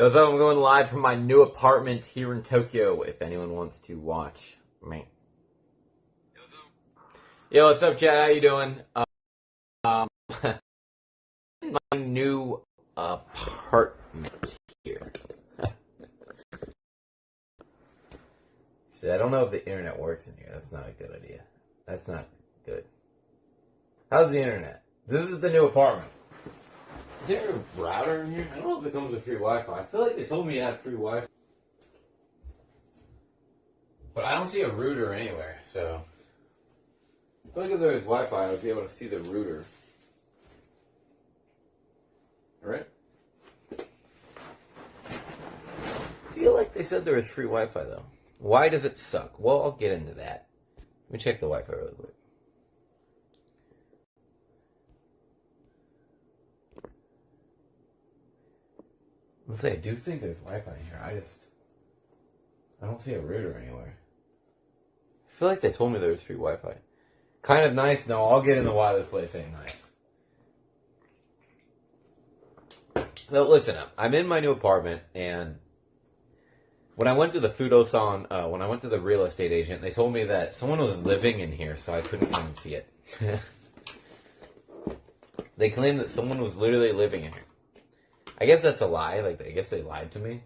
Yo, what's up? I'm going live from my new apartment here in Tokyo, if anyone wants to watch me. Yo, what's up, Chad? How you doing? My new apartment here. See, I don't know if the internet works in here. That's not a good idea. That's not good. How's the internet? This is the new apartment. Is there a router in here? I don't know if it comes with free Wi-Fi. I feel like they told me you had free Wi-Fi. But I don't see a router anywhere, so... I feel like if there was Wi-Fi, I would be able to see the router. Alright? I feel like they said there was free Wi-Fi, though. Why does it suck? Well, I'll get into that. Let me check the Wi-Fi really quick. I do think there's Wi-Fi in here. I don't see a router anywhere. I feel like they told me there was free Wi-Fi. Kind of nice. No, I'll get into why this place ain't nice. So listen up. I'm in my new apartment, and when I went to the Fudo-san, when I went to the real estate agent, they told me that someone was living in here, so I couldn't even see it. They claimed that someone was literally living in here. I guess that's a lie. Like, I guess they lied to me.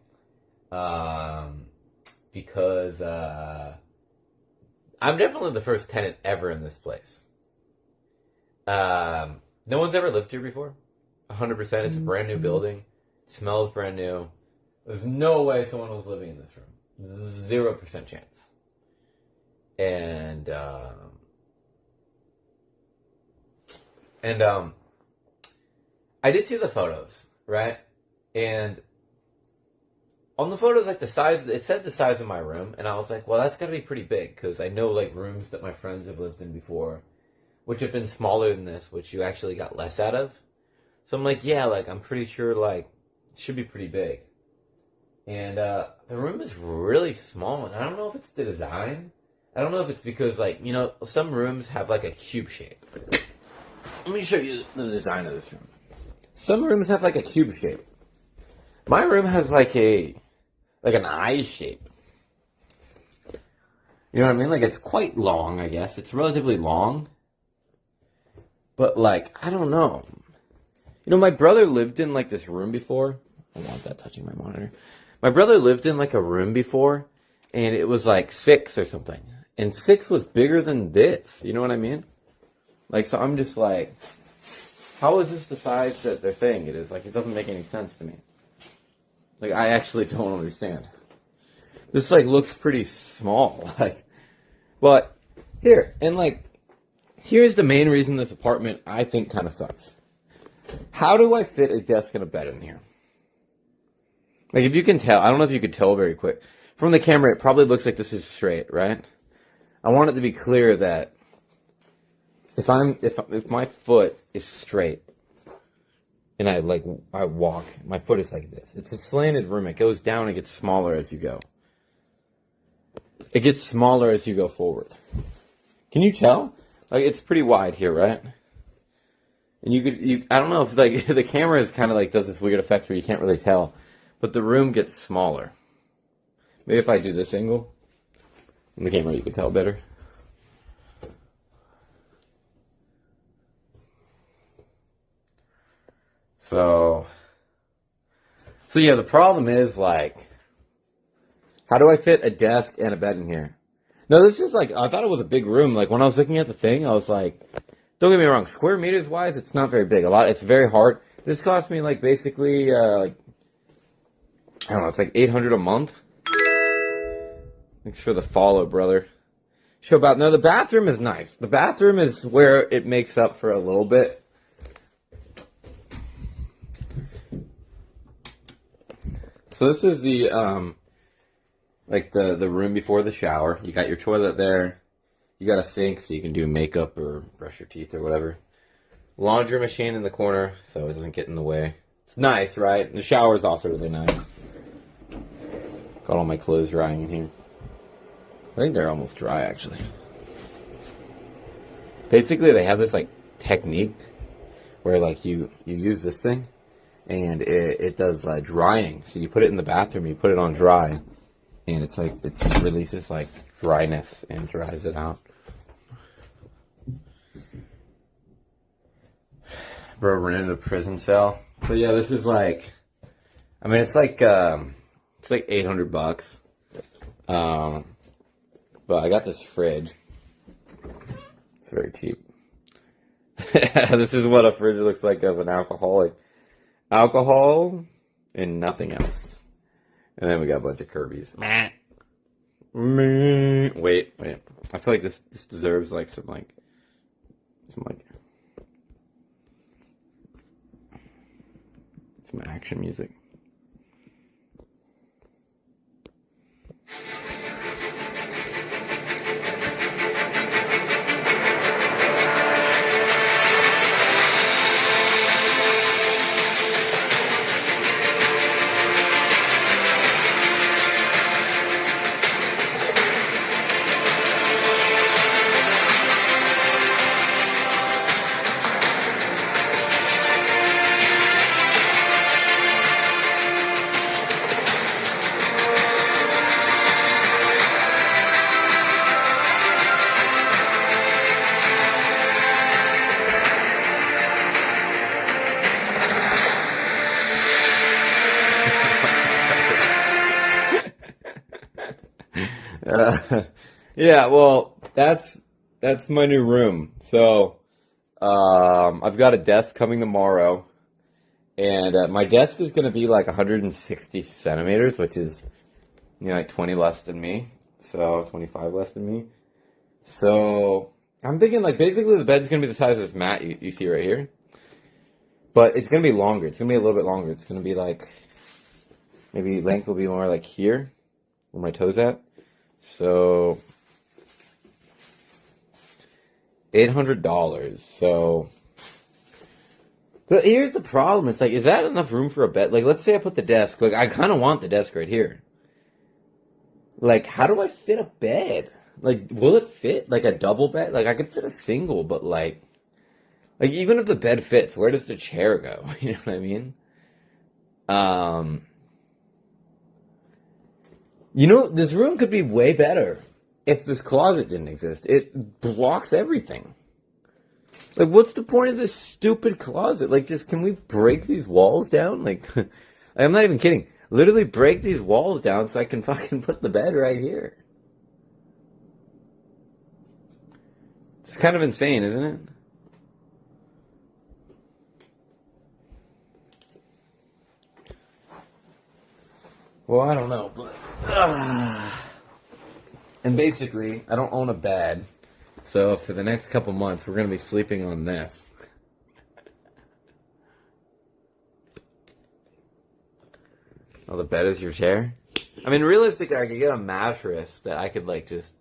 Because I'm definitely the first tenant ever in this place. No one's ever lived here before. 100%. It's a brand new building. It smells brand new. There's no way someone was living in this room. 0% chance. And I did see the photos, right? And on the photos, like the size, it said the size of my room, and I was like, well, that's got to be pretty big, because I know like rooms that my friends have lived in before, which have been smaller than this, which you actually got less out of. So I'm like, yeah, like I'm pretty sure like it should be pretty big. And the room is really small, and I don't know if it's the design. I don't know if it's because like, you know, some rooms have like a cube shape. Let me show you the design of this room. Some rooms have like a cube shape. My room has like an eye shape. You know what I mean? Like it's quite long, I guess. It's relatively long. But like, I don't know. You know, my brother lived in like this room before. I don't want that touching my monitor. My brother lived in like a room before, and it was like 6 or something. And 6 was bigger than this. You know what I mean? Like, so I'm just like, how is this the size that they're saying it is? Like, it doesn't make any sense to me. Like, I actually don't understand. This, like, looks pretty small. Like, but, here, and, like, here's the main reason this apartment, I think, kind of sucks. How do I fit a desk and a bed in here? Like, if you can tell, I don't know if you could tell very quick. From the camera, it probably looks like this is straight, right? I want it to be clear that if my foot is straight, and I walk, my foot is like this. It's a slanted room. It goes down and gets smaller as you go. It gets smaller as you go forward. Can you tell? Like, it's pretty wide here, right? And I don't know if like the camera is kind of like does this weird effect where you can't really tell, but the room gets smaller. Maybe if I do this angle in the camera, you can tell better. So yeah, the problem is, like, how do I fit a desk and a bed in here? No, this is, like, I thought it was a big room. Like, when I was looking at the thing, I was like, don't get me wrong, square meters wise, it's not very big. It's very hard. This cost me, like, basically, like, I don't know, it's like $800 a month. Thanks for the follow, brother. No, the bathroom is nice. The bathroom is where it makes up for a little bit. So this is the, like the room before the shower. You got your toilet there. You got a sink so you can do makeup or brush your teeth or whatever. Laundry machine in the corner so it doesn't get in the way. It's nice, right? The shower is also really nice. Got all my clothes drying in here. I think they're almost dry, actually. Basically, they have this, like, technique where, like, you use this thing and it does drying. So you put it in the bathroom, you put it on dry, and it's like it releases like dryness and dries it out. Bro, rented a prison cell. So yeah, this is like, I mean, it's like $800. But I got this fridge. It's very cheap. This is what a fridge looks like of an alcoholic. Alcohol and nothing else. And then we got a bunch of Kirby's. Wait. I feel like this deserves like some action music. Yeah, well, that's my new room. So, I've got a desk coming tomorrow, and my desk is going to be like 160 centimeters, which is, like 20 less than me. So, 25 less than me. So, I'm thinking like basically the bed's going to be the size of this mat you see right here. But it's going to be longer. It's going to be a little bit longer. It's going to be like, maybe length will be more like here, where my toes at. So, $800. So, but here's the problem. It's like, is that enough room for a bed? Like, let's say I put the desk. Like, I kind of want the desk right here. Like, how do I fit a bed? Like, will it fit? Like, a double bed? Like, I could fit a single, but like, even if the bed fits, where does the chair go? You know what I mean? This room could be way better if this closet didn't exist. It blocks everything. Like, what's the point of this stupid closet? Like, can we break these walls down? Like, I'm not even kidding. Literally break these walls down so I can fucking put the bed right here. It's kind of insane, isn't it? Well, I don't know, but... And basically, I don't own a bed, so for the next couple months, we're going to be sleeping on this. Oh, the bed is your chair? I mean, realistically, I could get a mattress that I could, like, just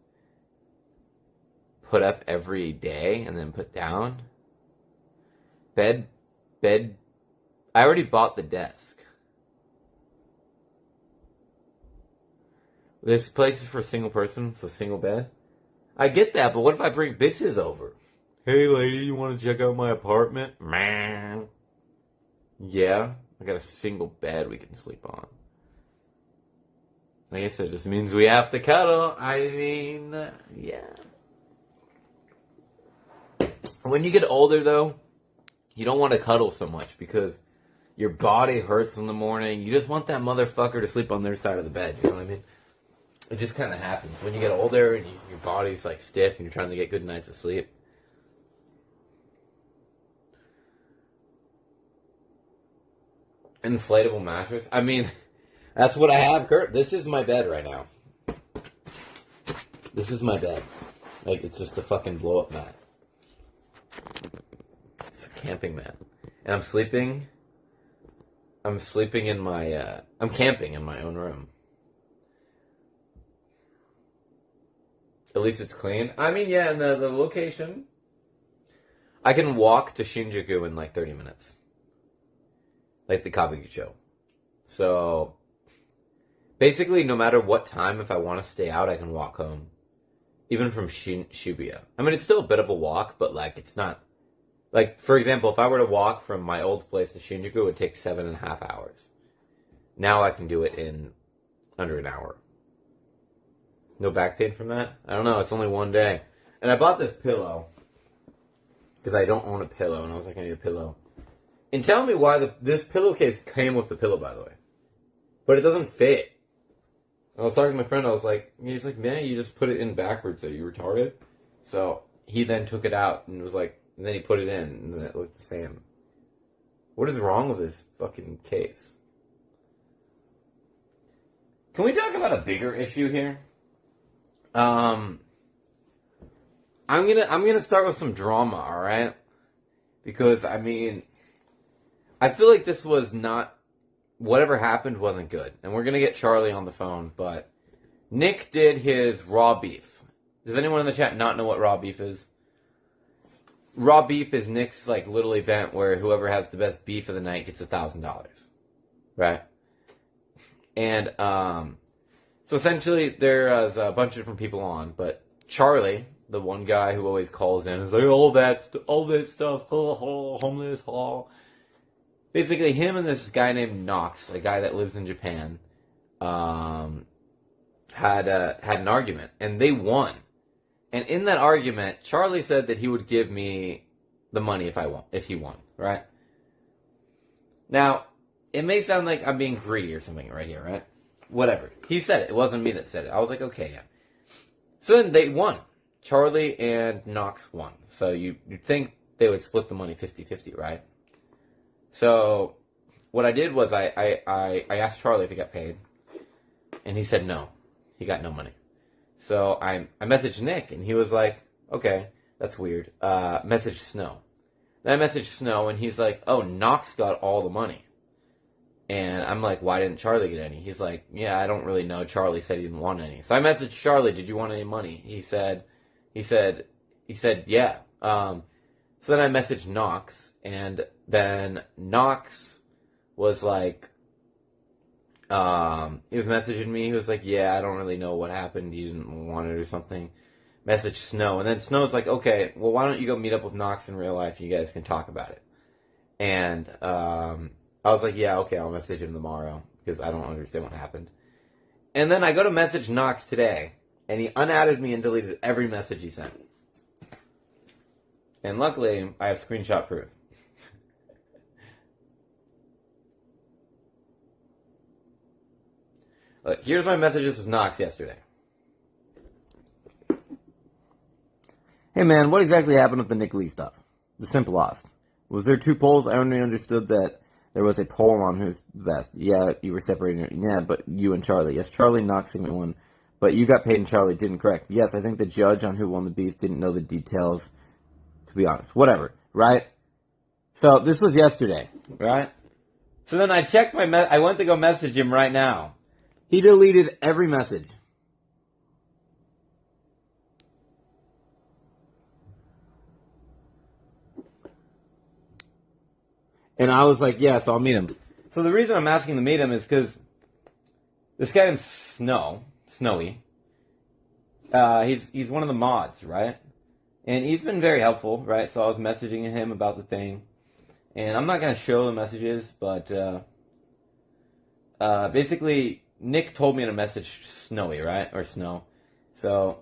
put up every day and then put down. Bed, I already bought the desk. This place is for a single person, so single bed. I get that, but what if I bring bitches over? Hey, lady, you want to check out my apartment? Man. Yeah, I got a single bed we can sleep on. I guess it just means we have to cuddle. I mean, yeah. When you get older, though, you don't want to cuddle so much because your body hurts in the morning. You just want that motherfucker to sleep on their side of the bed. You know what I mean? It just kind of happens. When you get older and your body's like stiff and you're trying to get good nights of sleep. Inflatable mattress? I mean, that's what I have, Kurt. This is my bed right now. This is my bed. Like, it's just a fucking blow-up mat. It's a camping mat. And I'm sleeping in my, I'm camping in my own room. At least it's clean. I mean, yeah, and the location, I can walk to Shinjuku in like 30 minutes. Like the Kabukicho. So, basically, no matter what time, if I want to stay out, I can walk home. Even from Shibuya. I mean, it's still a bit of a walk, but like, it's not Like, for example, if I were to walk from my old place to Shinjuku, it would take 7.5 hours. Now I can do it in under an hour. No back pain from that? I don't know. It's only one day. And I bought this pillow because I don't own a pillow, and I was like, I need a pillow. And tell me why this pillowcase came with the pillow, by the way. But it doesn't fit. I was talking to my friend, he's like, man, you just put it in backwards, are you retarded? So he then took it out and was like, and then he put it in, and then it looked the same. What is wrong with this fucking case? Can we talk about a bigger issue here? I'm gonna start with some drama, alright? Because, I mean, I feel like this was not, whatever happened wasn't good. And we're gonna get Charlie on the phone, but Nick did his raw beef. Does anyone in the chat not know what raw beef is? Raw beef is Nick's, like, little event where whoever has the best beef of the night gets $1,000. Right? And, so essentially there's a bunch of different people on, but Charlie, the one guy who always calls in, is like, all that stuff, homeless, basically him and this guy named Knox, a guy that lives in Japan, had an argument, and they won. And in that argument, Charlie said that he would give me the money if he won, right? Now, it may sound like I'm being greedy or something right here, right? Whatever. He said it. It wasn't me that said it. I was like, okay, yeah. So then they won. Charlie and Knox won. So you'd think they would split the money 50-50, right? So what I did was I asked Charlie if he got paid, and he said no. He got no money. So I messaged Nick, and he was like, okay, that's weird. Message Snow. Then I messaged Snow, and he's like, oh, Knox got all the money. And I'm like, why didn't Charlie get any? He's like, yeah, I don't really know. Charlie said he didn't want any. So I messaged Charlie, did you want any money? He said, yeah. So then I messaged Knox, and then Knox was like, he was messaging me. He was like, yeah, I don't really know what happened. He didn't want it or something. Message Snow. And then Snow's like, okay, well, why don't you go meet up with Knox in real life and you guys can talk about it. And, I was like, yeah, okay, I'll message him tomorrow because I don't understand what happened. And then I go to message Knox today, and he unadded me and deleted every message he sent. And luckily, I have screenshot proof. Look, here's my messages with Knox yesterday. Hey man, what exactly happened with the Nick Lee stuff? The simple lost. Was there 2 polls? I only understood that there was a poll on who's the best. Yeah, you were separating. Yeah, but you and Charlie. Yes, Charlie Knox segment 1. But you got paid and Charlie didn't. Correct. Yes, I think the judge on who won the beef didn't know the details, to be honest. Whatever, right? So this was yesterday, right? So then I checked I went to go message him right now. He deleted every message. And I was like, yeah, so I'll meet him. So the reason I'm asking to meet him is because this guy named Snowy, he's one of the mods, right? And he's been very helpful, right? So I was messaging him about the thing. And I'm not going to show the messages, but basically, Nick told me to message Snowy, right? Or Snow. So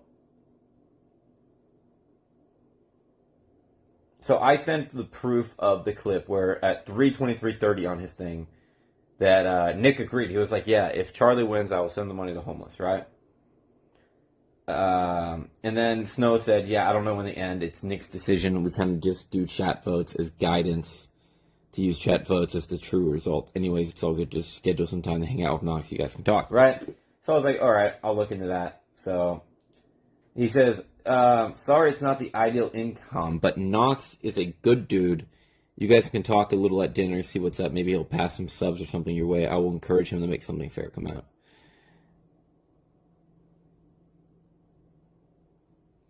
I sent the proof of the clip where at 3:23:30 on his thing that Nick agreed. He was like, yeah, if Charlie wins, I will send the money to homeless, right? And then Snow said, yeah, I don't know when they end. It's Nick's decision. We kind of just do chat votes as guidance to use chat votes as the true result. Anyways, it's all good. Just schedule some time to hang out with Knox. You guys can talk, right? So I was like, all right, I'll look into that. So he says, sorry, it's not the ideal income, but Knox is a good dude. You guys can talk a little at dinner, see what's up. Maybe he'll pass some subs or something your way. I will encourage him to make something fair come out.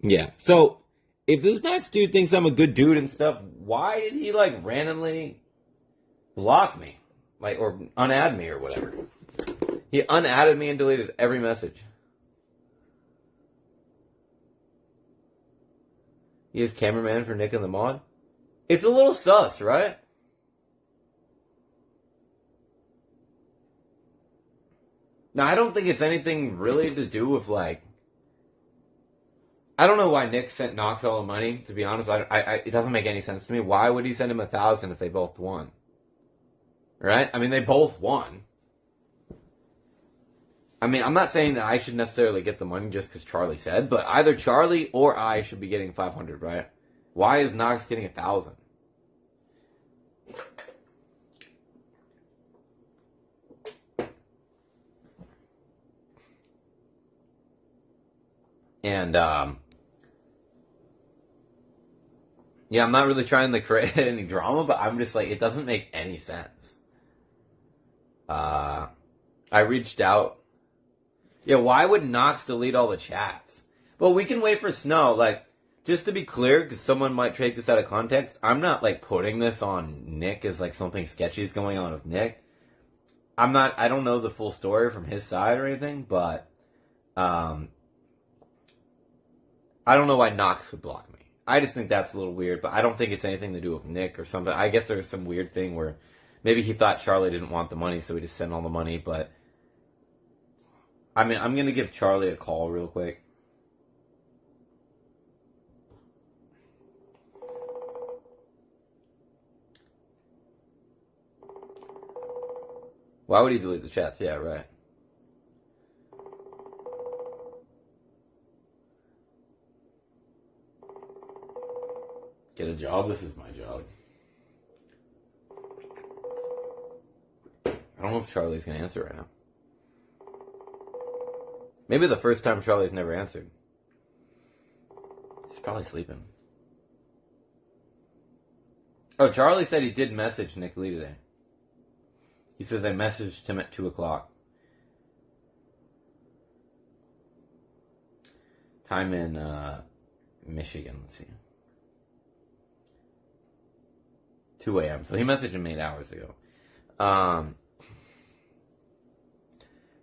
Yeah. So if this Knox dude thinks I'm a good dude and stuff, why did he like randomly block me? Like, or unadd me or whatever. He unadded me and deleted every message. He is cameraman for Nick and the Mod. It's a little sus, right? Now, I don't think it's anything really to do with, like... I don't know why Nick sent Knox all the money, to be honest. It doesn't make any sense to me. Why would he send him 1,000 if they both won? Right? I mean, they both won. I mean, I'm not saying that I should necessarily get the money just because Charlie said, but either Charlie or I should be getting 500, right? Why is Knox getting 1,000? And, yeah, I'm not really trying to create any drama, but I'm just like, it doesn't make any sense. I reached out. Yeah, why would Knox delete all the chats? Well, we can wait for Snow. Like, just to be clear, because someone might take this out of context, I'm not, like, putting this on Nick as, like, something sketchy is going on with Nick. I don't know the full story from his side or anything, but, I don't know why Knox would block me. I just think that's a little weird, but I don't think it's anything to do with Nick or something. I guess there's some weird thing where maybe he thought Charlie didn't want the money, so he just sent all the money, but... I mean, I'm going to give Charlie a call real quick. Why would he delete the chats? Yeah, right. Get a job? This is my job. I don't know if Charlie's going to answer right now. Maybe the first time Charlie's never answered. He's probably sleeping. Oh, Charlie said he did message Nick Lee today. He says I messaged him at 2 o'clock. Time in Michigan, let's see. 2 a.m. So he messaged him 8 hours ago.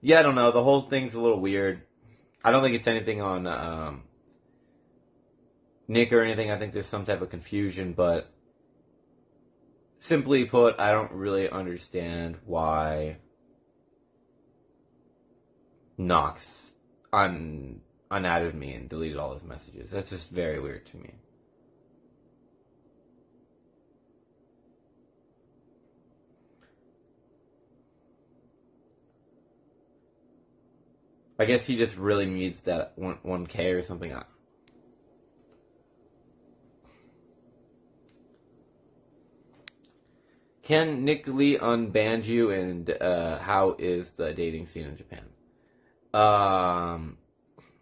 Yeah, I don't know. The whole thing's a little weird. I don't think it's anything on Nick or anything. I think there's some type of confusion, but simply put, I don't really understand why Knox unadded me and deleted all his messages. That's just very weird to me. I guess he just really needs that 1K or something. Can Nick Lee unban you, and how is the dating scene in Japan?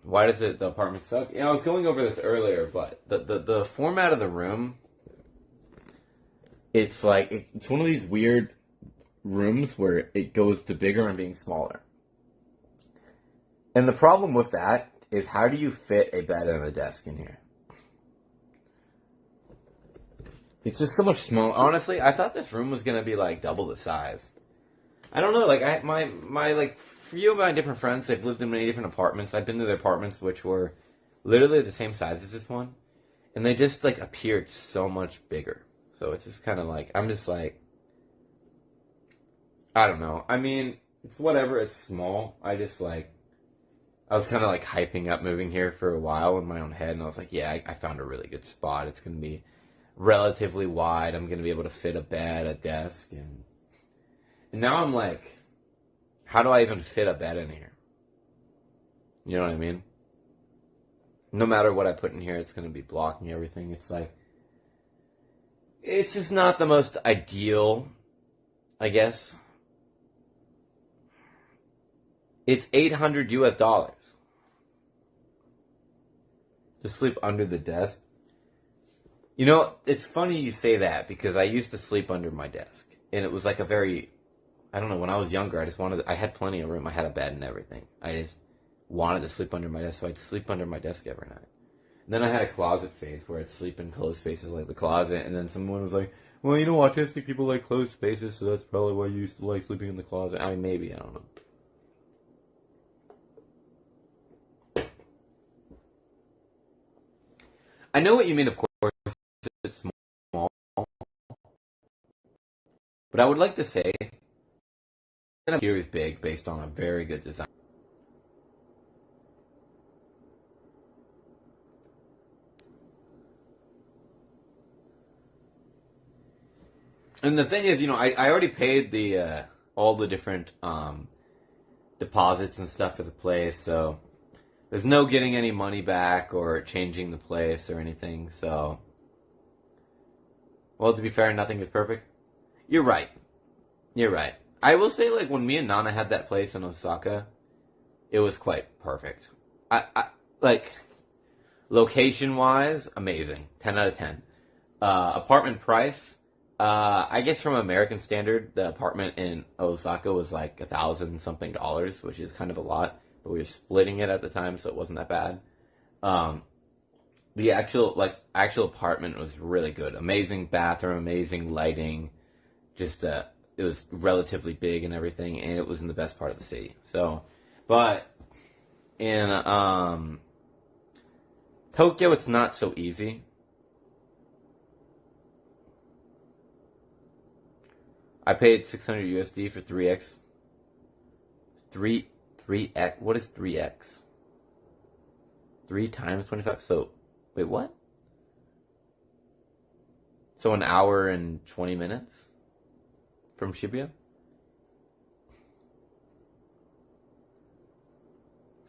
Why does the apartment suck? You know, I was going over this earlier, but the format of the room, it's like, it's one of these weird rooms where it goes to bigger and being smaller. And the problem with that is, how do you fit a bed and a desk in here? It's just so much smaller. Honestly, I thought this room was gonna be like double the size. I don't know. Like my like few of my different friends, they've lived in many different apartments. I've been to their apartments which were literally the same size as this one, and they just like appeared so much bigger. So it's just kind of like, I'm just like, I don't know. I mean, it's whatever. It's small. I was kind of like hyping up moving here for a while in my own head, and I was like, yeah, I found a really good spot. It's going to be relatively wide. I'm going to be able to fit a bed, a desk, and now I'm like, how do I even fit a bed in here? You know what I mean? No matter what I put in here, it's going to be blocking everything. It's like, it's just not the most ideal, I guess. It's $800 US to sleep under the desk. You know, it's funny you say that, because I used to sleep under my desk, and it was like a very, I don't know, when I was younger, I had plenty of room. I had a bed and everything. I just wanted to sleep under my desk, so I'd sleep under my desk every night. And then I had a closet phase where I'd sleep in closed spaces like the closet, and then someone was like, well, you know, autistic people like closed spaces, so that's probably why you used to like sleeping in the closet. I mean, maybe, I don't know. I know what you mean, of course. It's small. But I would like to say that here is big based on a very good design. And the thing is, I already paid the all the different deposits and stuff for the place, so there's no getting any money back or changing the place or anything. So, well, to be fair, nothing is perfect. You're right. You're right. I will say, like, when me and Nana had that place in Osaka, it was quite perfect. I like, location-wise, amazing. 10 out of 10. Apartment price, I guess from American standard, the apartment in Osaka was like $1,000-something, which is kind of a lot. But we were splitting it at the time, so it wasn't that bad. The actual apartment was really good. Amazing bathroom, amazing lighting. Just it was relatively big and everything, and it was in the best part of the city. So, but in Tokyo, it's not so easy. I paid 600 USD for 3x. 3x. What is 3x? 3 times 25. So, wait, what? So an hour and 20 minutes from Shibuya?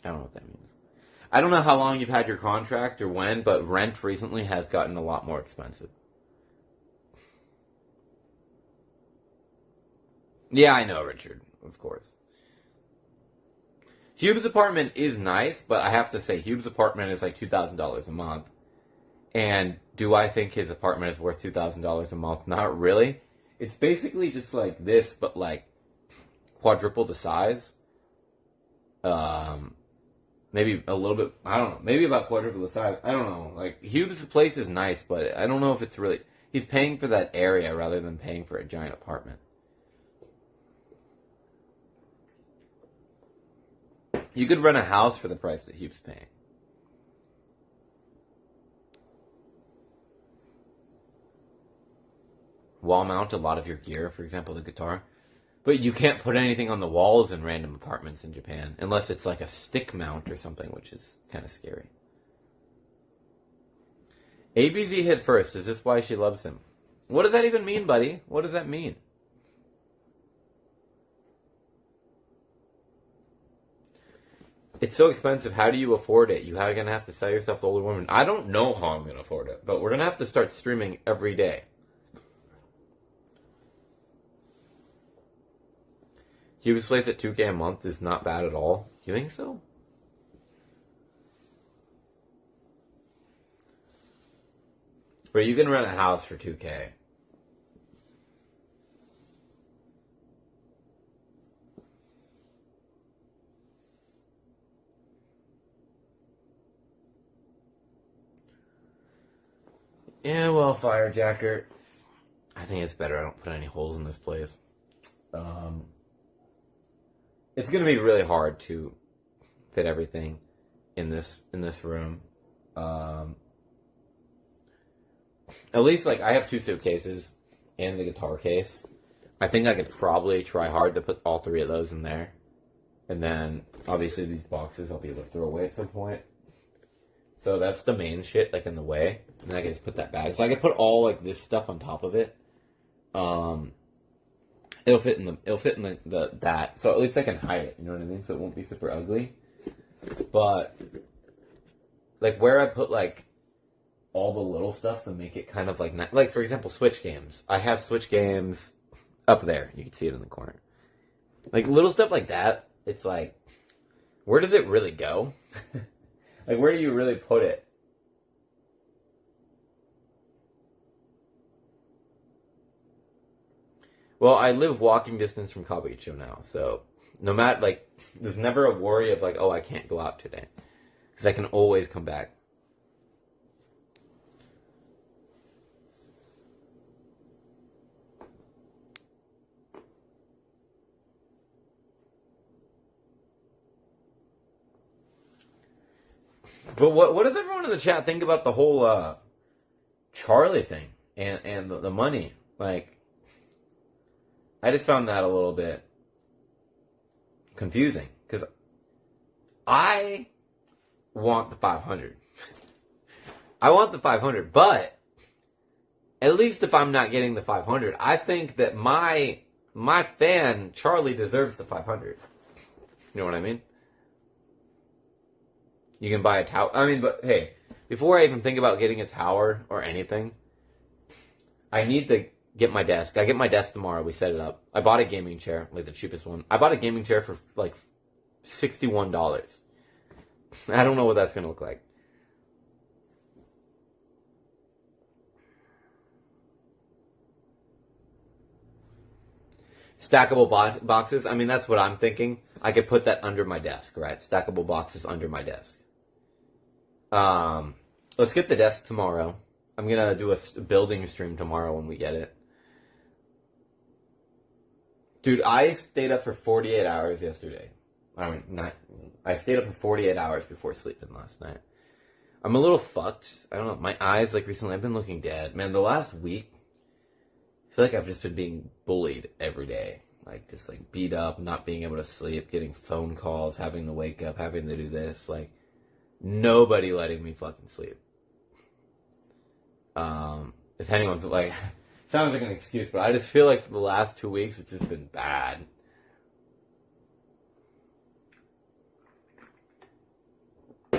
I don't know what that means. I don't know how long you've had your contract or when, but rent recently has gotten a lot more expensive. Yeah, I know, Richard. Of course. Hube's apartment is nice, but I have to say, Hube's apartment is like $2,000 a month. And do I think his apartment is worth $2,000 a month? Not really. It's basically just like this, but like quadruple the size. Maybe a little bit, I don't know, maybe about quadruple the size. I don't know. Like, Hube's place is nice, but I don't know if it's really, he's paying for that area rather than paying for a giant apartment. You could rent a house for the price that Hube's paying. Wall mount a lot of your gear, for example, the guitar. But you can't put anything on the walls in random apartments in Japan, unless it's like a stick mount or something, which is kind of scary. ABZ hit first. Is this why she loves him? What does that even mean, buddy? What does that mean? It's so expensive. How do you afford it? You're going to have to sell yourself to older women. I don't know how I'm going to afford it, but we're going to have to start streaming every day. Hube's place at 2K a month is not bad at all. You think so? But you can rent a house for 2K. Yeah, well, Firejacker, I think it's better I don't put any holes in this place. It's going to be really hard to fit everything in this room. At least, like, I have 2 suitcases and the guitar case. I think I could probably try hard to put all 3 of those in there. And then, obviously, these boxes I'll be able to throw away at some point. So that's the main shit, like, in the way. And I can just put that back. So I can put all, like, this stuff on top of it. It'll fit in the that. So at least I can hide it, you know what I mean? So it won't be super ugly. But, like, where I put, like, all the little stuff to make it kind of, like, for example, Switch games. I have Switch games up there. You can see it in the corner. Like, little stuff like that, it's like, where does it really go? Like, where do you really put it? Well, I live walking distance from Kabukicho now, so no matter, like, there's never a worry of, like, oh, I can't go out today. Because I can always come back. But what does everyone in the chat think about the whole Charlie thing and the money? Like, I just found that a little bit confusing because I want the 500. I want the 500, but at least if I'm not getting the 500, I think that my fan Charlie deserves the 500. You know what I mean? You can buy a tower. I mean, but hey, before I even think about getting a tower or anything, I need to get my desk. I get my desk tomorrow. We set it up. I bought a gaming chair, like the cheapest one. I bought a gaming chair for like $61. I don't know what that's going to look like. Stackable boxes. I mean, that's what I'm thinking. I could put that under my desk, right? Stackable boxes under my desk. Let's get the desk tomorrow. I'm going to do a building stream tomorrow when we get it. Dude, I stayed up for 48 hours yesterday. I stayed up for 48 hours before sleeping last night. I'm a little fucked. I don't know. My eyes, like, recently, I've been looking dead. Man, the last week, I feel like I've just been being bullied every day. Like, just, like, beat up, not being able to sleep, getting phone calls, having to wake up, having to do this. Like, nobody letting me fucking sleep. If anyone's, like... Sounds like an excuse, but I just feel like for the last 2 weeks, it's just been bad.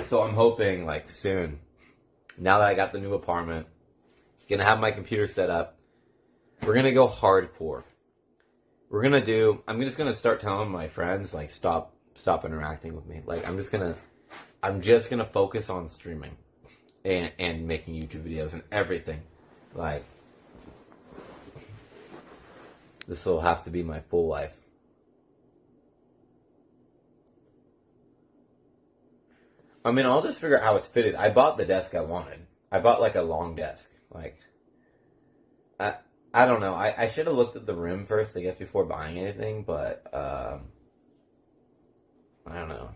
So I'm hoping, like, soon, now that I got the new apartment, gonna have my computer set up, we're gonna go hardcore. I'm just gonna start telling my friends, like, stop interacting with me. Like, I'm just gonna focus on streaming and making YouTube videos and everything. Like, this will have to be my full life. I mean, I'll just figure out how it's fitted. I bought the desk I wanted. I bought, like, a long desk. Like, I don't know. I should have looked at the room first, I guess, before buying anything, but, I don't know.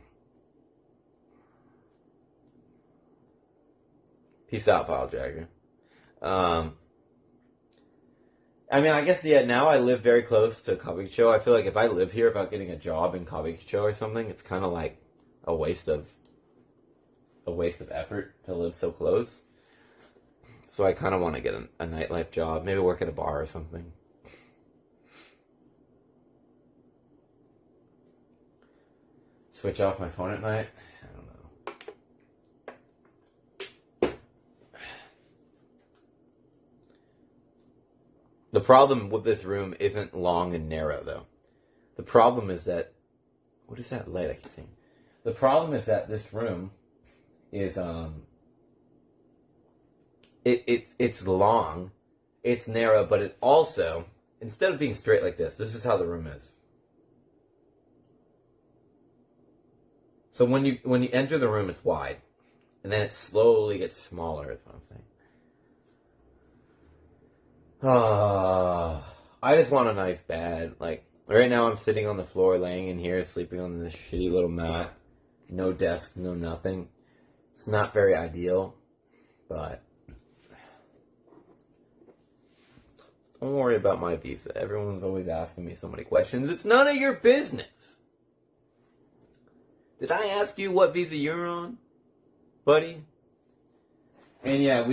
Peace out, Pile Jagger. I mean, I guess, yeah, now I live very close to Kabukicho. I feel like if I live here without getting a job in Kabukicho or something, it's kind of like a waste of effort to live so close. So I kind of want to get a nightlife job, maybe work at a bar or something. Switch off my phone at night? I don't know. The problem with this room isn't long and narrow, though. The problem is that... What is that light I keep seeing? The problem is that this room is, it's long, it's narrow, but it also, instead of being straight like this is how the room is. So when you enter the room, it's wide, and then it slowly gets smaller, is what I'm saying. I just want a nice bed. Like, right now I'm sitting on the floor, laying in here, sleeping on this shitty little mat. No desk, no nothing. It's not very ideal, but don't worry about my visa. Everyone's always asking me so many questions. It's none of your business. Did I ask you what visa you're on, buddy? And yeah,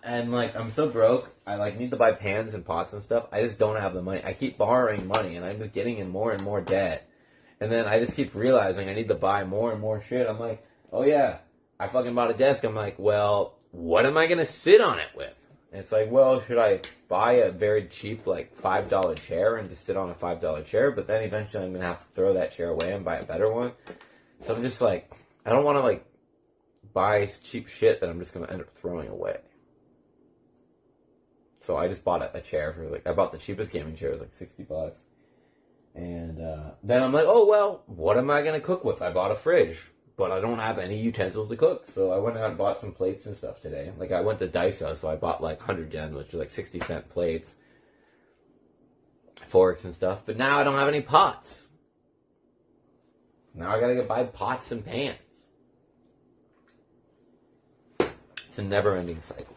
and like, I'm so broke, I like need to buy pans and pots and stuff. I just don't have the money. I keep borrowing money, and I'm just getting in more and more debt. And then I just keep realizing I need to buy more and more shit. I'm like, oh yeah, I fucking bought a desk. I'm like, well, what am I going to sit on it with? And it's like, well, should I buy a very cheap, like, $5 chair and just sit on a $5 chair? But then eventually I'm going to have to throw that chair away and buy a better one. So I'm just like, I don't want to, like, buy cheap shit that I'm just going to end up throwing away. So I just bought a chair for, like, I bought the cheapest gaming chair. It was like $60. And then I'm like, oh, well, what am I going to cook with? I bought a fridge, but I don't have any utensils to cook. So I went out and bought some plates and stuff today. Like, I went to Daiso, so I bought like 100 yen, which is like 60-cent plates, forks and stuff. But now I don't have any pots. Now I got to go buy pots and pans. It's a never-ending cycle.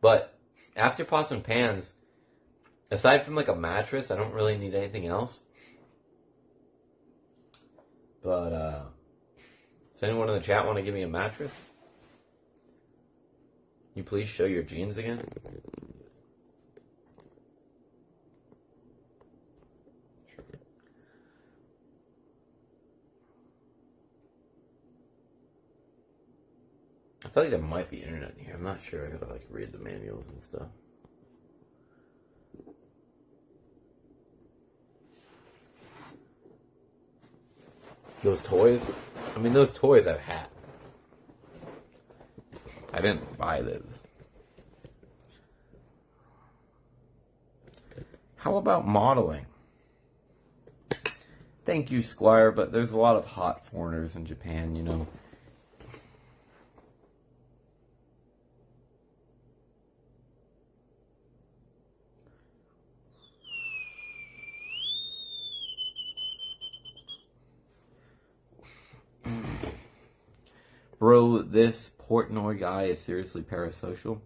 But after pots and pans, aside from like a mattress, I don't really need anything else. But, does anyone in the chat want to give me a mattress? Can you please show your jeans again? Sure. I feel like there might be internet in here. I'm not sure. I gotta like read the manuals and stuff. Those toys? I mean, those toys I've had. I didn't buy those. How about modeling? Thank you, Squire, but there's a lot of hot foreigners in Japan, you know. Bro, this Portnoy guy is seriously parasocial.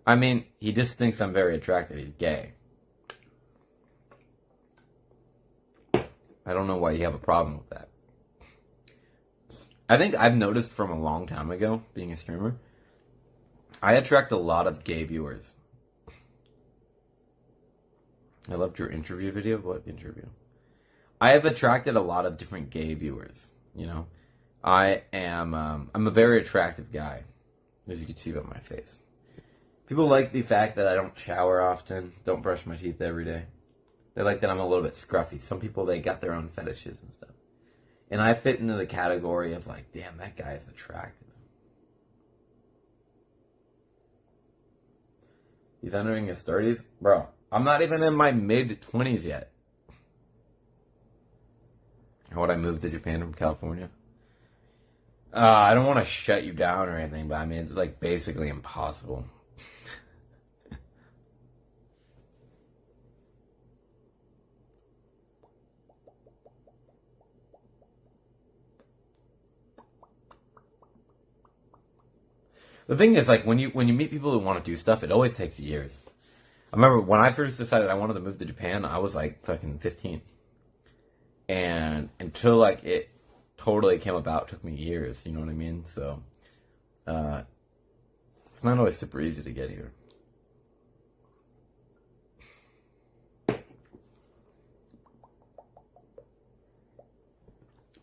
I mean, he just thinks I'm very attractive. He's gay. I don't know why you have a problem with that. I think I've noticed from a long time ago, being a streamer, I attract a lot of gay viewers. I loved your interview video. What interview? I have attracted a lot of different gay viewers, you know. I'm a very attractive guy, as you can see by my face. People like the fact that I don't shower often, don't brush my teeth every day. They like that I'm a little bit scruffy. Some people, they got their own fetishes and stuff. And I fit into the category of like, damn, that guy is attractive. He's entering his 30s? Bro, I'm not even in my mid-20s yet. How would I move to Japan from California? I don't want to shut you down or anything, but I mean, it's like basically impossible. The thing is, like, when you meet people who want to do stuff, it always takes years. I remember when I first decided I wanted to move to Japan, I was like fucking 15. And until like it totally came about, it took me years, you know what I mean? So, it's not always super easy to get here.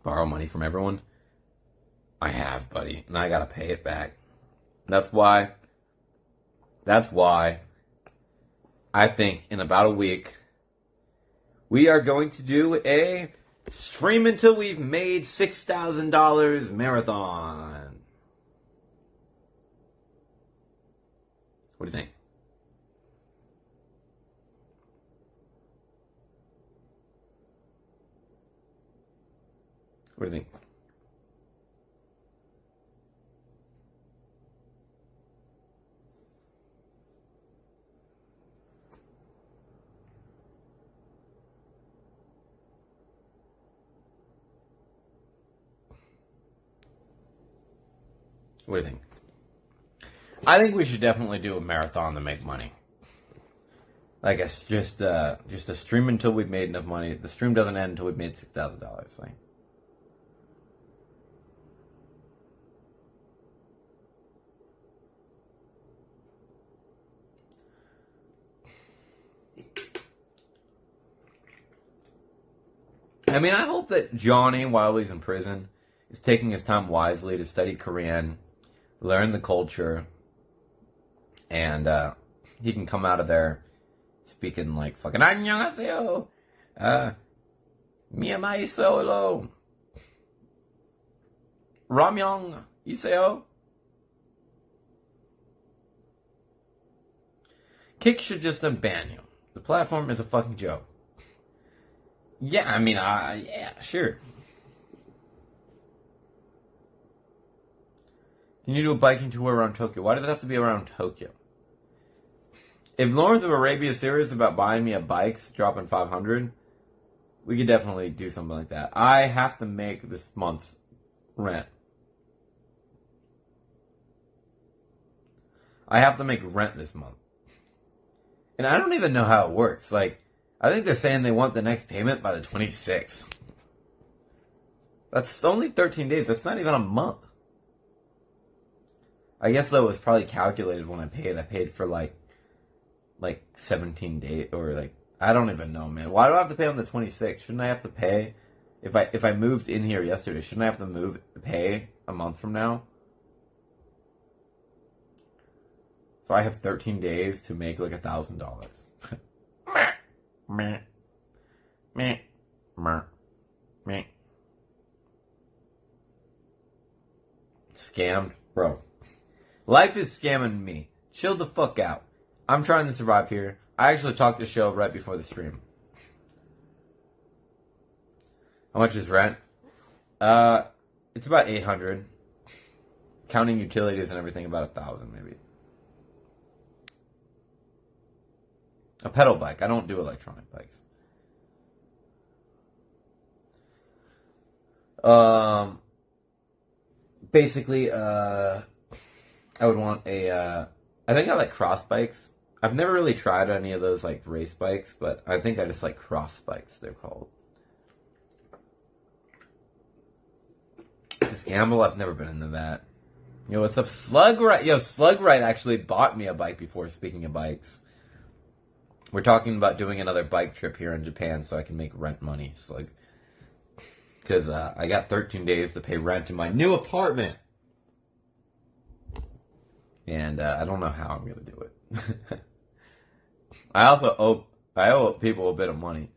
Borrow money from everyone? I have, buddy, and I gotta pay it back. That's why I think in about a week, we are going to do a stream until we've made $6,000 marathon. What do you think? What do you think? What do you think? I think we should definitely do a marathon to make money. Like it's just a stream until we've made enough money. The stream doesn't end until we've made $6,000. Like, I mean, I hope that Johnny, while he's in prison, is taking his time wisely to study Korean, learn the culture, and he can come out of there speaking like fucking 안녕하세요, 미야마이 solo, ramyong 있어요. Kick should just unban you. The platform is a fucking joke. Yeah, I mean, yeah, sure. Can you do a biking tour around Tokyo? Why does it have to be around Tokyo? If Lawrence of Arabia is serious about buying me a bike, dropping 500, we could definitely do something like that. I have to make this month's rent. I have to make rent this month. And I don't even know how it works. Like, I think they're saying they want the next payment by the 26th. That's only 13 days. That's not even a month. I guess, though, it was probably calculated when I paid. I paid for, like 17 days. Or, like, I don't even know, man. Why do I have to pay on the 26th? Shouldn't I have to pay? If I moved in here yesterday, shouldn't I have to pay a month from now? So I have 13 days to make, like, $1,000. Meh. Meh. Meh. Meh. Scammed? Bro. Life is scamming me. Chill the fuck out. I'm trying to survive here. I actually talked to Show right before the stream. How much is rent? It's about 800. Counting utilities and everything, about 1,000 maybe. A pedal bike. I don't do electronic bikes. Basically, I would want a, I think I like cross bikes. I've never really tried any of those, like, race bikes, but I think I just like cross bikes, they're called. This gamble, I've never been into that. Yo, what's up, Slugrite? Yo, Slugrite actually bought me a bike before, speaking of bikes. We're talking about doing another bike trip here in Japan so I can make rent money, Slug. Because I got 13 days to pay rent in my new apartment. And I don't know how I'm going to do it. I owe people a bit of money.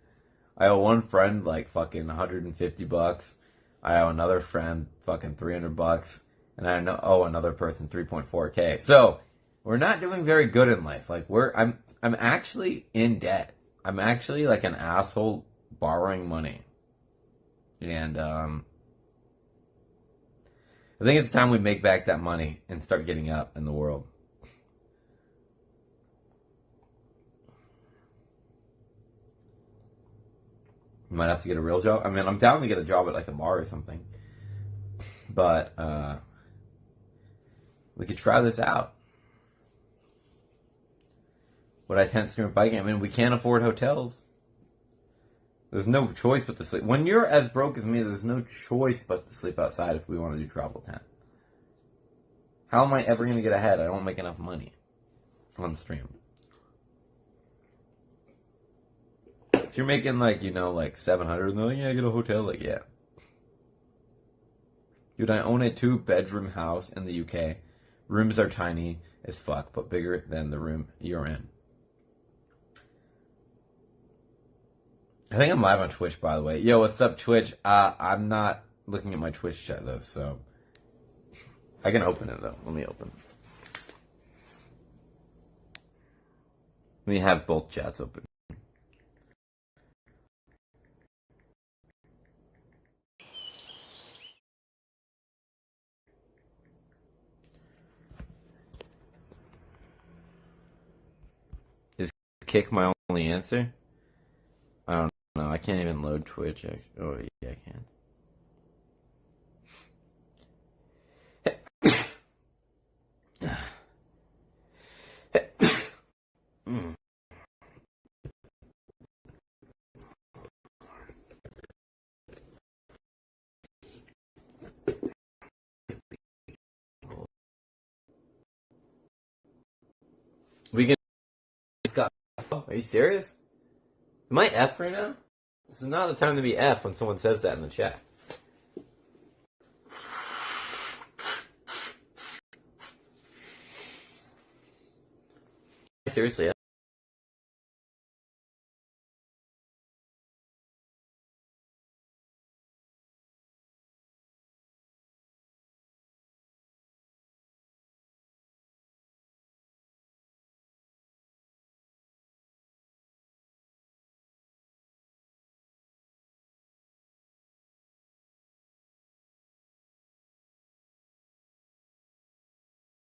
I owe one friend like fucking $150. I owe another friend fucking $300. And I owe another person 3.4K. So, we're not doing very good in life. Like, I'm actually in debt. I'm actually like an asshole borrowing money. And I think it's time we make back that money and start getting up in the world. You might have to get a real job. I mean, I'm down to get a job at like a bar or something. But we could try this out. Would I tent stream biking? I mean, we can't afford hotels. There's no choice but to sleep. When you're as broke as me, there's no choice but to sleep outside if we want to do travel tent. How am I ever going to get ahead? I don't make enough money on stream. If you're making like, you know, like 700, and they're like, yeah, get a hotel. Like, yeah. Dude, I own a 2-bedroom house in the UK. Rooms are tiny as fuck, but bigger than the room you're in. I think I'm live on Twitch, by the way. Yo, what's up, Twitch? I'm not looking at my Twitch chat, though, so... I can open it, though. Let me open. Let me have both chats open. Is kick my only answer? I don't know. I can't even load Twitch. Oh, yeah, I can. We can... Are you serious? Am I F right now? This is not the time to be F when someone says that in the chat. Seriously, F?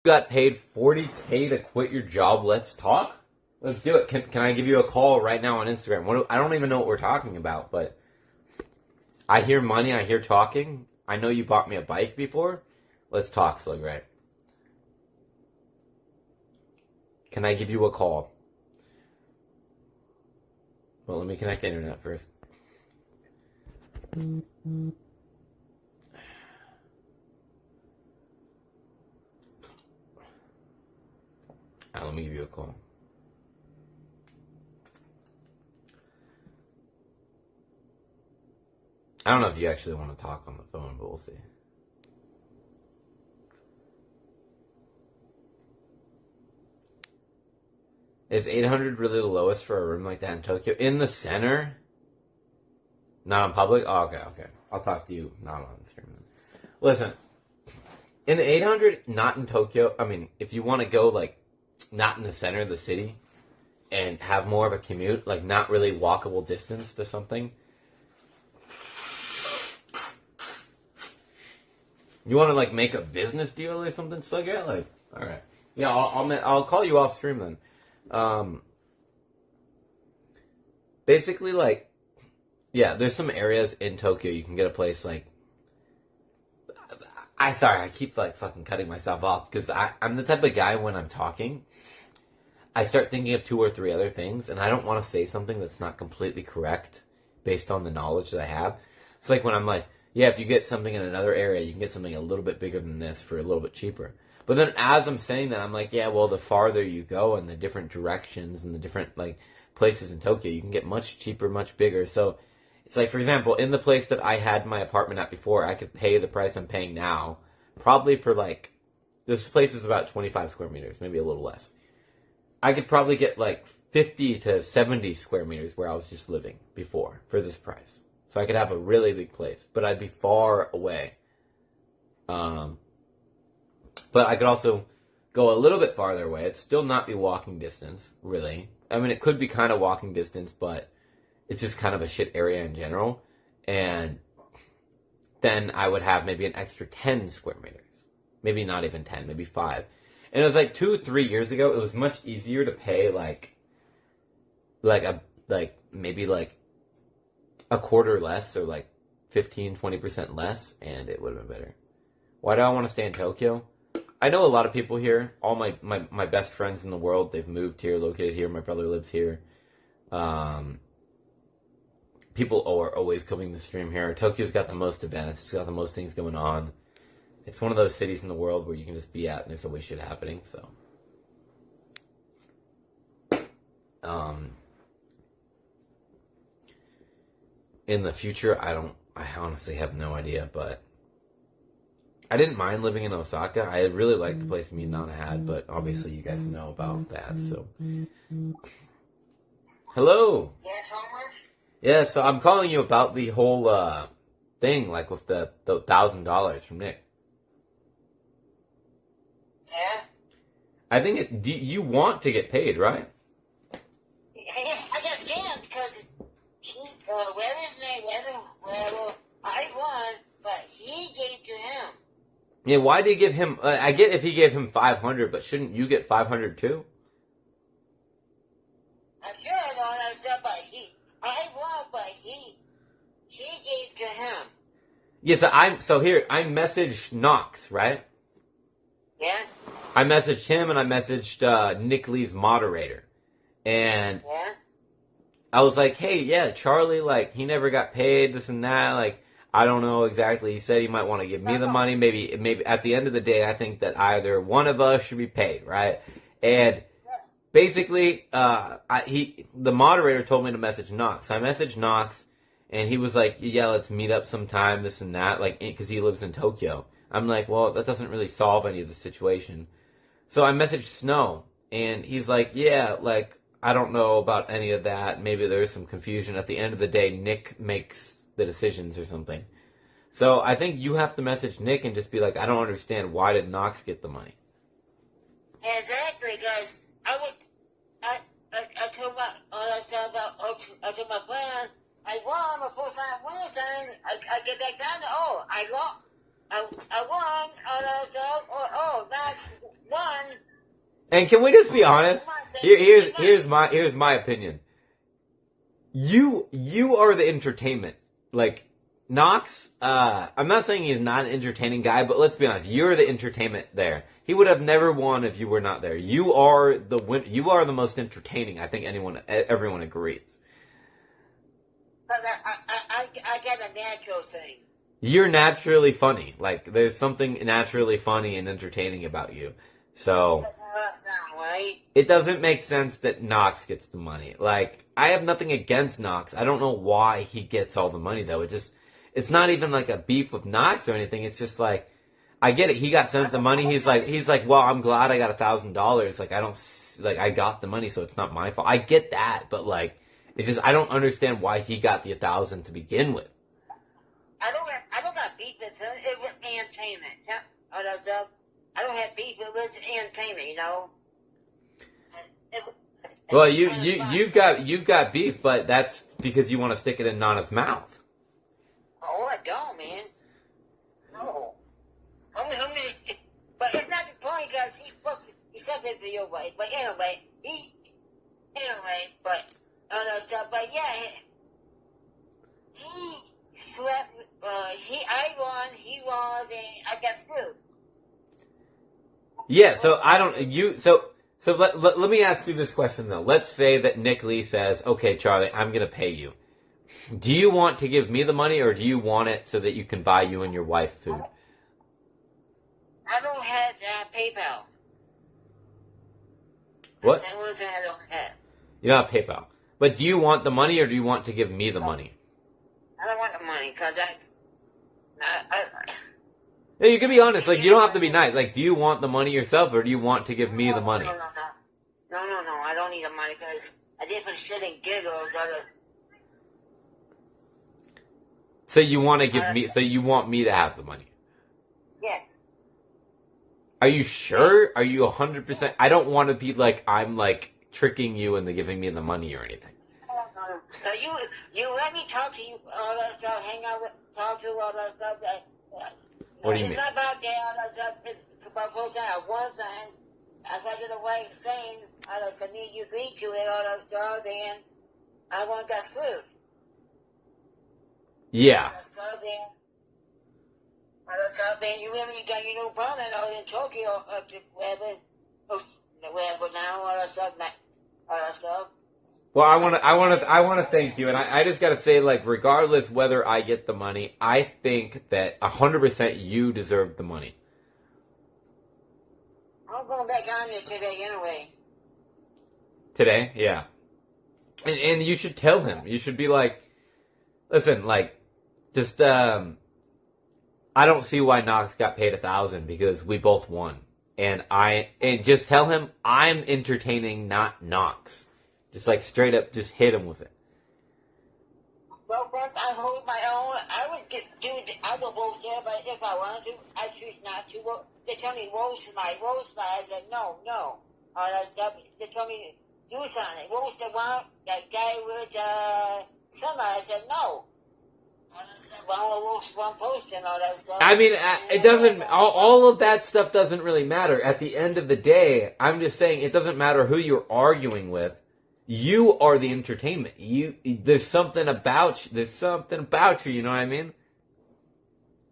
You got paid $40K to quit your job. Let's talk. Let's do it. Can I give you a call right now on Instagram? I don't even know what we're talking about, but I hear money. I hear talking. I know you bought me a bike before. Let's talk, Slug, right? Can I give you a call? Well, let me connect the internet first. Let me give you a call. I don't know if you actually want to talk on the phone, but we'll see. Is 800 really the lowest for a room like that in Tokyo? In the center? Not on public? Oh, okay. I'll talk to you not on the stream. Listen, in the 800, not in Tokyo, I mean, if you want to go, like, not in the center of the city and have more of a commute, like, not really walkable distance to something, you want to, like, make a business deal or something? So, yeah, like, all right. Yeah, I'll call you off stream then. Basically, like, yeah, there's some areas in Tokyo you can get a place, like, I keep, like, fucking cutting myself off, because I'm the type of guy, when I'm talking, I start thinking of 2 or 3 other things, and I don't want to say something that's not completely correct, based on the knowledge that I have. It's like when I'm like, yeah, if you get something in another area, you can get something a little bit bigger than this for a little bit cheaper. But then as I'm saying that, I'm like, yeah, well, the farther you go and the different directions and the different, like, places in Tokyo, you can get much cheaper, much bigger. So it's like, for example, in the place that I had my apartment at before, I could pay the price I'm paying now, probably for, like, this place is about 25 square meters, maybe a little less. I could probably get, like, 50 to 70 square meters where I was just living before for this price. So I could have a really big place, but I'd be far away. But I could also go a little bit farther away. It'd still not be walking distance, really. I mean, it could be kind of walking distance, but it's just kind of a shit area in general. And then I would have maybe an extra 10 square meters. Maybe not even 10, maybe 5. And it was like 2-3 years ago, it was much easier to pay maybe a quarter less, or like 15-20% less, and it would have been better. Why do I want to stay in Tokyo? I know a lot of people here. All my best friends in the world, they've moved here, located here. My brother lives here. People are always coming to stream here. Tokyo's got the most events. It's got the most things going on. It's one of those cities in the world where you can just be at and there's always shit happening, so. In the future, I honestly have no idea, but I didn't mind living in Osaka. I really liked the place me and Nana had, but obviously you guys know about that, so. Hello! Yes, Homer? Yeah, so I'm calling you about the whole, thing, like with the $1,000 from Nick. Yeah? I think you want to get paid, right? I just can't because whatever his name, whatever, I won, but he gave to him. Yeah, why did he give him? I get if he gave him 500, but shouldn't you get 500 too? I'm sure and all that stuff, but I won, but he gave to him. Yes, here. I messaged Knox, right? Yeah? I messaged him and I messaged Nick Lee's moderator, and Yeah? I was like, hey, yeah, Charlie, like, he never got paid, this and that, like, I don't know exactly. He said he might want to give me the money. Maybe at the end of the day, I think that either one of us should be paid, right? And basically, the moderator told me to message Knox. I messaged Knox, and he was like, yeah, let's meet up sometime, this and that, like, because he lives in Tokyo. I'm like, well, that doesn't really solve any of the situation. So I messaged Snow, and he's like, yeah, like, I don't know about any of that. Maybe there's some confusion. At the end of the day, Nick makes the decisions or something. So I think you have to message Nick and just be like, I don't understand. Why did Knox get the money? Exactly, guys. I told my all that stuff about. I told my friend I won my first time winning thing. I get back down to I won. I won all that stuff. That's one. And can we just be honest? Here's my opinion. You are the entertainment. Like, Knox, I'm not saying he's not an entertaining guy, but let's be honest, you're the entertainment there. He would have never won if you were not there. You are you are the most entertaining. I think everyone agrees. But I got a natural thing. You're naturally funny. Like, there's something naturally funny and entertaining about you. So, That sound right. it doesn't make sense that Knox gets the money. Like, I have nothing against Knox. I don't know why he gets all the money, though. It's not even like a beef with Knox or anything. It's just like, I get it. He got sent the money. He's like, well, I'm glad I got $1,000. Like, I got the money, so it's not my fault. I get that, but like, it's just, I don't understand why he got the 1,000 to begin with. I don't got beef with him. It was entertainment. All that stuff. I don't have beef. It was entertainment, you know. Well, you've got beef, but that's because you want to stick it in Nana's mouth. Oh, I don't, man. No. But it's not the point, because he said it the your way. But anyway, but all that stuff. But yeah, he slept. I won. He was, and I got screwed. Yeah. So I don't. So let me ask you this question though. Let's say that Nick Lee says, "Okay, Charlie, I'm gonna pay you. Do you want to give me the money, or do you want it so that you can buy you and your wife food?" I don't have PayPal. What? That's one thing I don't have. You don't have PayPal. But do you want the money, or do you want to give me the money? I don't want the money, because Yeah, you can be honest. Like, you don't have to be nice. Like, do you want the money yourself, or do you want to give me the money? No, I don't need the money, because I did some shit and giggles. So you want to give me? So you want me to have the money? Yeah. Are you sure? Are you 100%? I don't want to be like, I'm like tricking you into giving me the money or anything. No. So you let me talk to you, all that stuff, hang out with, talk to all that stuff. What do you it's mean? not about that, all that stuff. It's about both sides. One side, I started the way saying, all that stuff, me and you agreed to it, all that stuff, and I want got screwed. Yeah. All that stuff, and you really got your new brother out in Tokyo, wherever now, all that stuff. Well, I want to thank you, and I just got to say, like, regardless whether I get the money, I think that 100% you deserve the money. I'm going back on there today anyway. Today, yeah, and you should tell him. You should be like, listen, like, just I don't see why Knox got paid 1,000 because we both won, and just tell him I'm entertaining, not Knox. Just like straight up, just hit him with it. Well, once I hold my own, I would roast there, but if I wanted to, I choose not to. Well, they tell me roast my. I said no. All that stuff. They told me do something. Roast the one, that guy with somebody. I said no. All that stuff. I want to roast one post and all that stuff. I mean, it doesn't. All of that stuff doesn't really matter. At the end of the day, I'm just saying it doesn't matter who you're arguing with. You are the entertainment. There's something about you. You know what I mean?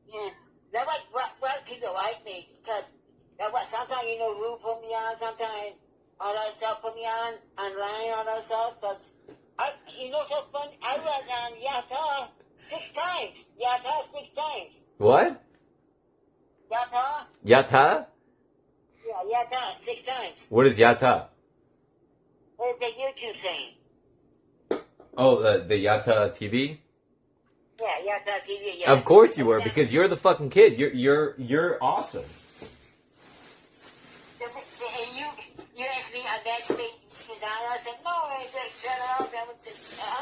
Yeah, that's what people like me, because that's what sometimes Lou put me on, sometimes all that stuff put me on online, all that stuff. Because so funny. I was on Yata 6 times. Yata 6 times. What? Yata? Yata? Yeah, Yata 6 times. What is Yata? It's a YouTube thing. Oh, the Yata TV? Yeah, Yata TV. Yeah. Of course you were, because you're the fucking kid. You're awesome. And you asked me, I said no. I said shut it off. I was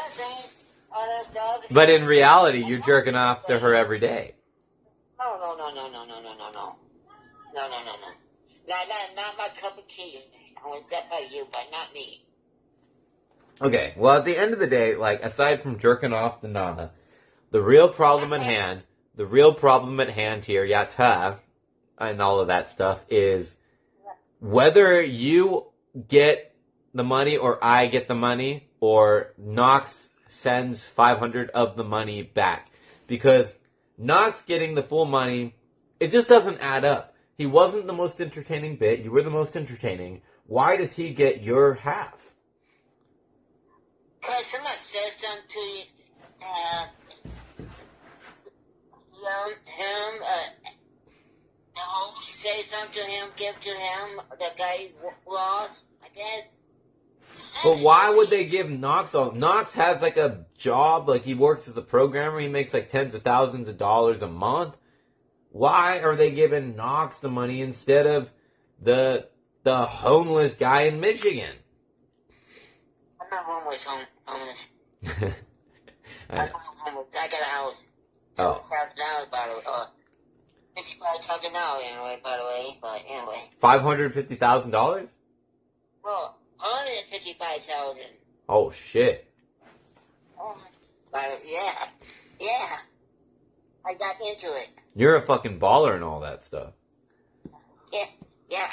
saying all that stuff. But in reality, you're jerking off to her every day. No. Not my cup of tea. I was that by you, but not me. Okay, well, at the end of the day, like, aside from jerking off the Nana, the real problem at hand here, Yata, and all of that stuff, is whether you get the money or I get the money, or Knox sends 500 of the money back. because Knox getting the full money, it just doesn't add up. He wasn't the most entertaining bit. You were the most entertaining. Why does he get your half? Because someone says something to you, the host say something to him, give to him, the guy lost, I guess. But why would they give Knox all? Knox has like a job, like he works as a programmer. He makes like tens of thousands of dollars a month. Why are they giving Knox the money instead of the homeless guy in Michigan? I'm not homeless. I know. I got a house. Oh. $5,000, by the way. $55,000 anyway, by the way. But anyway. $550,000? Well, $155,000. Oh shit. But yeah. I got into it. You're a fucking baller and all that stuff. Yeah.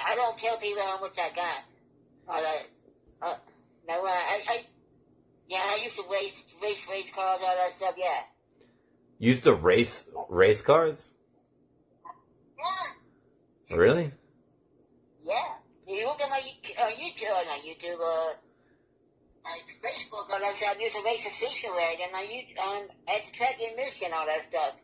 I don't tell people how much I got. No, I used to race cars, all that stuff. Yeah. Used to race cars? Yeah. Really? Yeah. You look at my YouTube, Facebook, all that stuff. I used to race a station wagon at the track in Michigan, all that stuff.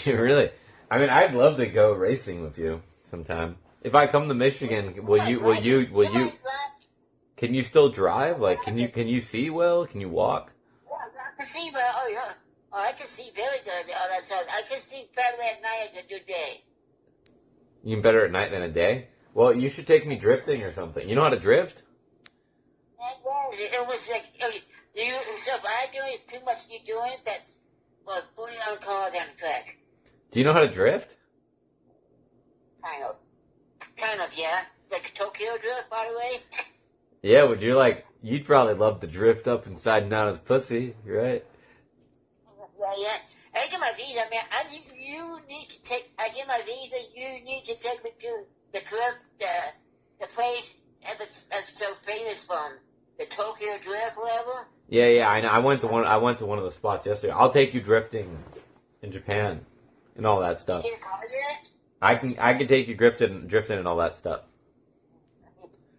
Really? I mean, I'd love to go racing with you sometime. If I come to Michigan, will you? Can you still drive? Like, can you see well? Can you walk? Yeah, I can see, but I can see very good. All that stuff. I can see better at night than today. You can better at night than a day. Well, you should take me drifting or something. You know how to drift? It was like so. If I do it too much, you doing, but 40 on cars on the track. Do you know how to drift? Kind of, yeah. Like Tokyo Drift, by the way. Yeah, would you like? You'd probably love to drift up inside Nana's pussy, right? Yeah. I get my visa, man. I get my visa. You need to take me to the drift, the place that's so famous from the Tokyo Drift, whatever. Yeah, I know. I went to one of the spots yesterday. I'll take you drifting in Japan and all that stuff. You car yet? I can take you drifting and all that stuff.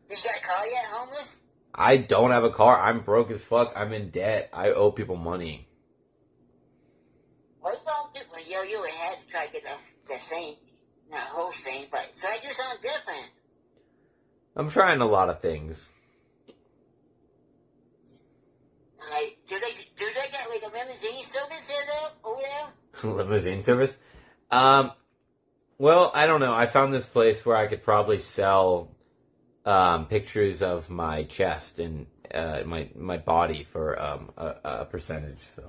You got a car yet, homeless? I don't have a car. I'm broke as fuck. I'm in debt. I owe people money. Well, you don't do well. You had to try to get the same, whole thing, but so I do something different. I'm trying a lot of things. Like, do they got like a limousine service over there? Limousine service? Well, I don't know. I found this place where I could probably sell pictures of my chest and my body for a percentage. So.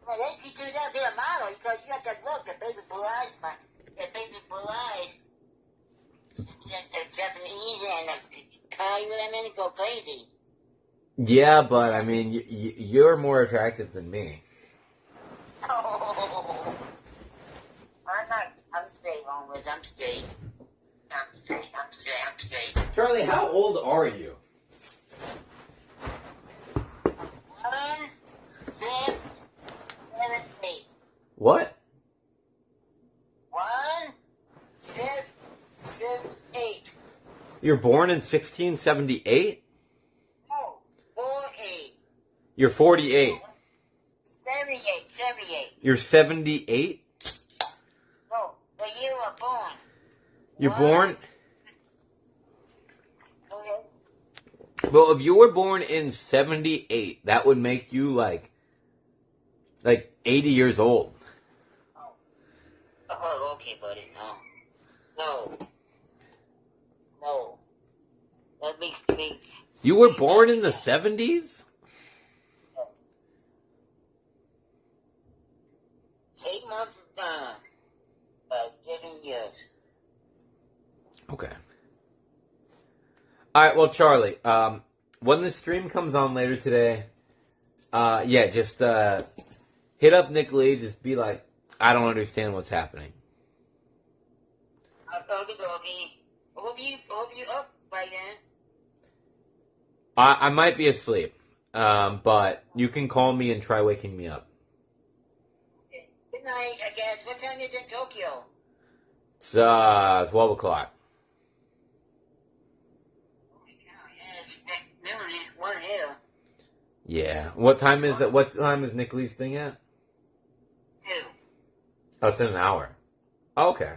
Well, if you do that, be a model because you got that look, the baby blue eyes, the Japanese and the Thai women go crazy. Yeah, but I mean, you're more attractive than me. Oh, I'm straight, homeless. I'm straight. Charlie, how old are you? 1, 6, 7, 8. What? 1, 6, 7, 8. You're born in 1678? No, 4, 8. You're 48. 78. You're 78? No, when you were born. You're born? Okay. Well, if you were born in 78, that would make you like 80 years old. Oh, okay, buddy. No. That makes me. You were born in the 70s? 8 months is done. 7 years. Okay. All right, well, Charlie, when the stream comes on later today, just hit up Nick Lee. Just be like, I don't understand what's happening. Okay. Hope you up by then. I might be asleep, but you can call me and try waking me up. midnight, I guess. What time is it in Tokyo? It's 12 o'clock. Oh my god, yeah, it's noon, 1 here. Yeah. What time is it? What time is Nick Lee's thing at? 2. Oh, it's in an hour. Oh, okay.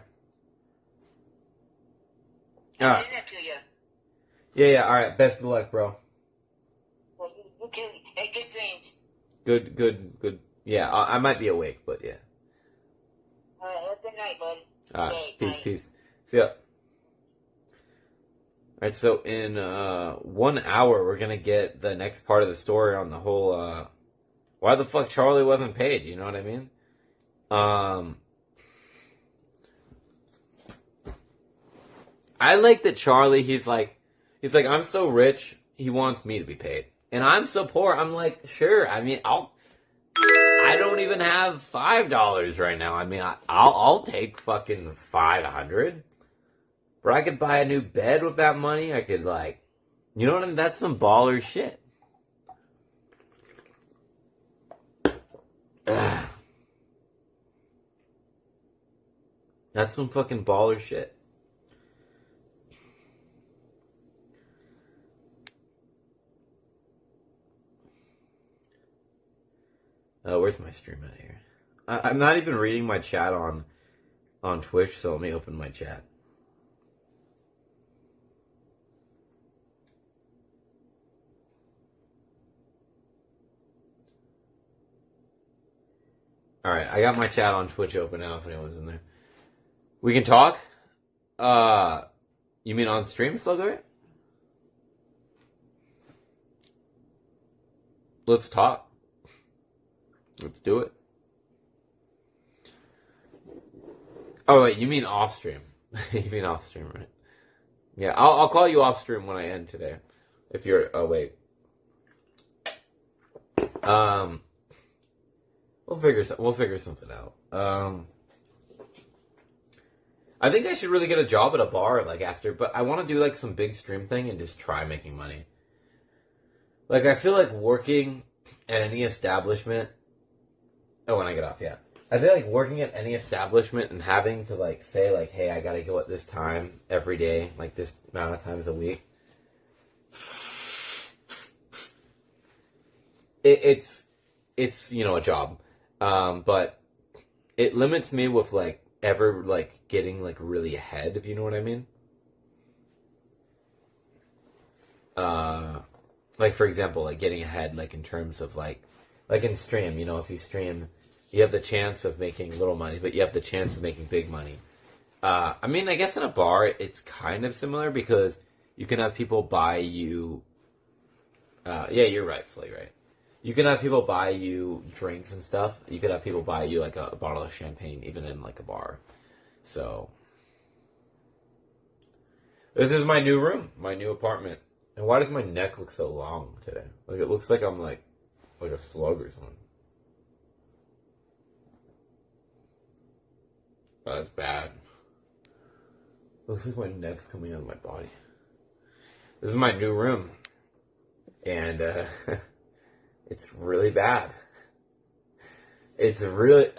I'll Alright. send that to you. Yeah, alright. Best of luck, bro. Well, you too. Hey, good dreams. Good. Yeah, I might be awake, but yeah. Alright, have a good night, buddy. Alright, Okay, bye. peace. See ya. Alright, so in 1 hour, we're gonna get the next part of the story on the whole, why the fuck Charlie wasn't paid, you know what I mean? I like that Charlie, he's like, I'm so rich, he wants me to be paid. And I'm so poor, I'm like, sure, I mean, I don't even have $5 right now. I mean, I'll take fucking 500. But I could buy a new bed with that money. I could, like, you know what I mean? That's some baller shit. Ugh. That's some fucking baller shit. Where's my stream at here? I'm not even reading my chat on Twitch, so let me open my chat. Alright, I got my chat on Twitch open now if anyone's in there. We can talk? You mean on stream, Slugger? Let's talk. Let's do it. Oh wait, you mean off stream? You mean off stream, right? Yeah, I'll call you off stream when I end today. If you're wait. We'll figure something out. I think I should really get a job at a bar like after, but I want to do like some big stream thing and just try making money. Like I feel like working at any establishment. Oh, when I get off, yeah. I feel like working at any establishment and having to like say like, hey, I gotta go at this time every day, like this amount of times a week. It's you know a job, but it limits me with like ever like getting like really ahead, if you know what I mean. Like for example, like getting ahead, like in terms of like in stream, you know, if you stream, you have the chance of making little money, but you have the chance of making big money. I mean, I guess in a bar, it's kind of similar because you can have people buy you. Yeah, you're right, Slay, right. You can have people buy you drinks and stuff. You could have people buy you like a bottle of champagne, even in like a bar. So, this is my new room, my new apartment. And why does my neck look so long today? Like it looks like I'm like a slug or something. Oh, that's bad. Looks like my neck's coming out of my body. This is my new room. And, it's really bad. It's really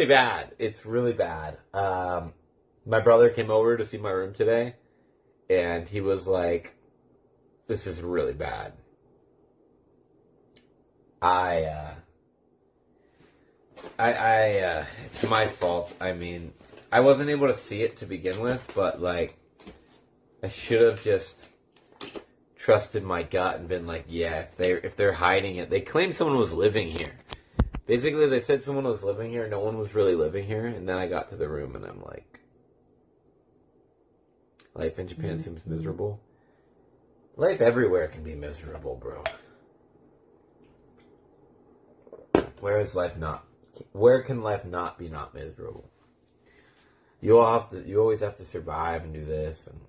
bad. It's really bad. My brother came over to see my room today, and he was like, this is really bad. It's my fault. I mean, I wasn't able to see it to begin with, but like, I should have just trusted my gut and been like, yeah, if they're hiding it, they claimed someone was living here. Basically, they said someone was living here. No one was really living here, and then I got to the room and I'm like, life in Japan seems miserable. Life everywhere can be miserable, bro. Where can life not be not miserable? You always have to survive and do this and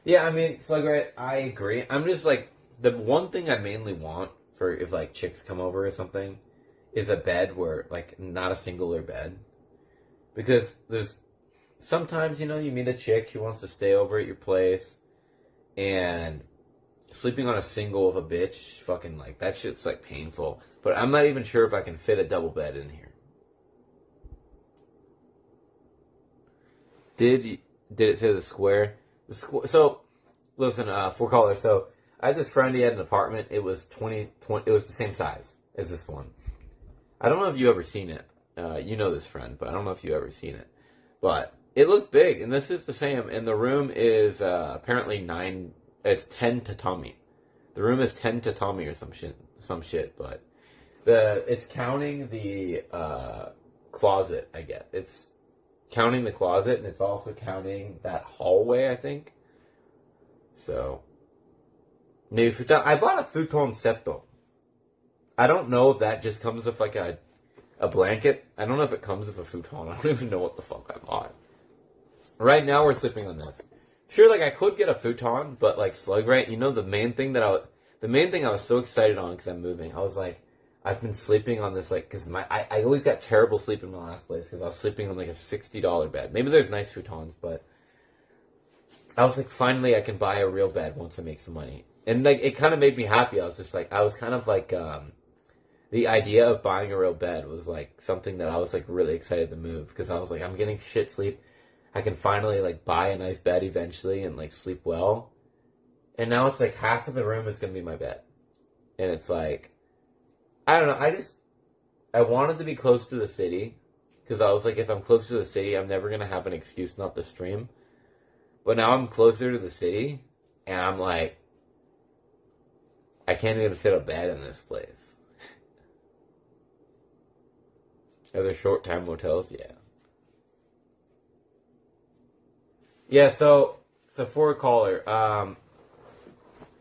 yeah, I mean, Slugger, I agree. I'm just like the one thing I mainly want for if like chicks come over or something is a bed where like not a singular bed. Because there's sometimes, you know, you meet a chick who wants to stay over at your place and sleeping on a single of a bitch, fucking like that shit's like painful. But I'm not even sure if I can fit a double bed in here. Did it say the square? So, listen, for callers. So, I had this friend. He had an apartment. It was 20. It was the same size as this one. I don't know if you ever seen it. You know this friend, but I don't know if you ever seen it. But it looked big, and this is the same. And the room is apparently 9. It's 10 tatami. The room is 10 tatami or some shit. But it's counting the closet. I guess it's counting the closet, and it's also counting that hallway, I think. So, maybe futon. I bought a futon septo. I don't know if that just comes with like a blanket. I don't know if it comes with a futon. I don't even know what the fuck I bought. Right now, we're sleeping on this. Sure, like I could get a futon, but like slug right. You know, the main thing I was so excited on because I'm moving. I was like, I've been sleeping on this like because I always got terrible sleep in my last place because I was sleeping on like a $60 bed. Maybe there's nice futons, but I was like, finally I can buy a real bed once I make some money. And like it kind of made me happy. I was just like, I was kind of like the idea of buying a real bed was like something that I was like really excited to move because I was like, I'm getting shit sleep. I can finally like buy a nice bed eventually and like sleep well. And now it's like half of the room is gonna be my bed, and it's like, I don't know. I wanted to be close to the city because I was like, if I'm close to the city, I'm never gonna have an excuse not to stream. But now I'm closer to the city, and I'm like, I can't even fit a bed in this place. Are there short-time motels? Yeah. Yeah, so for a caller,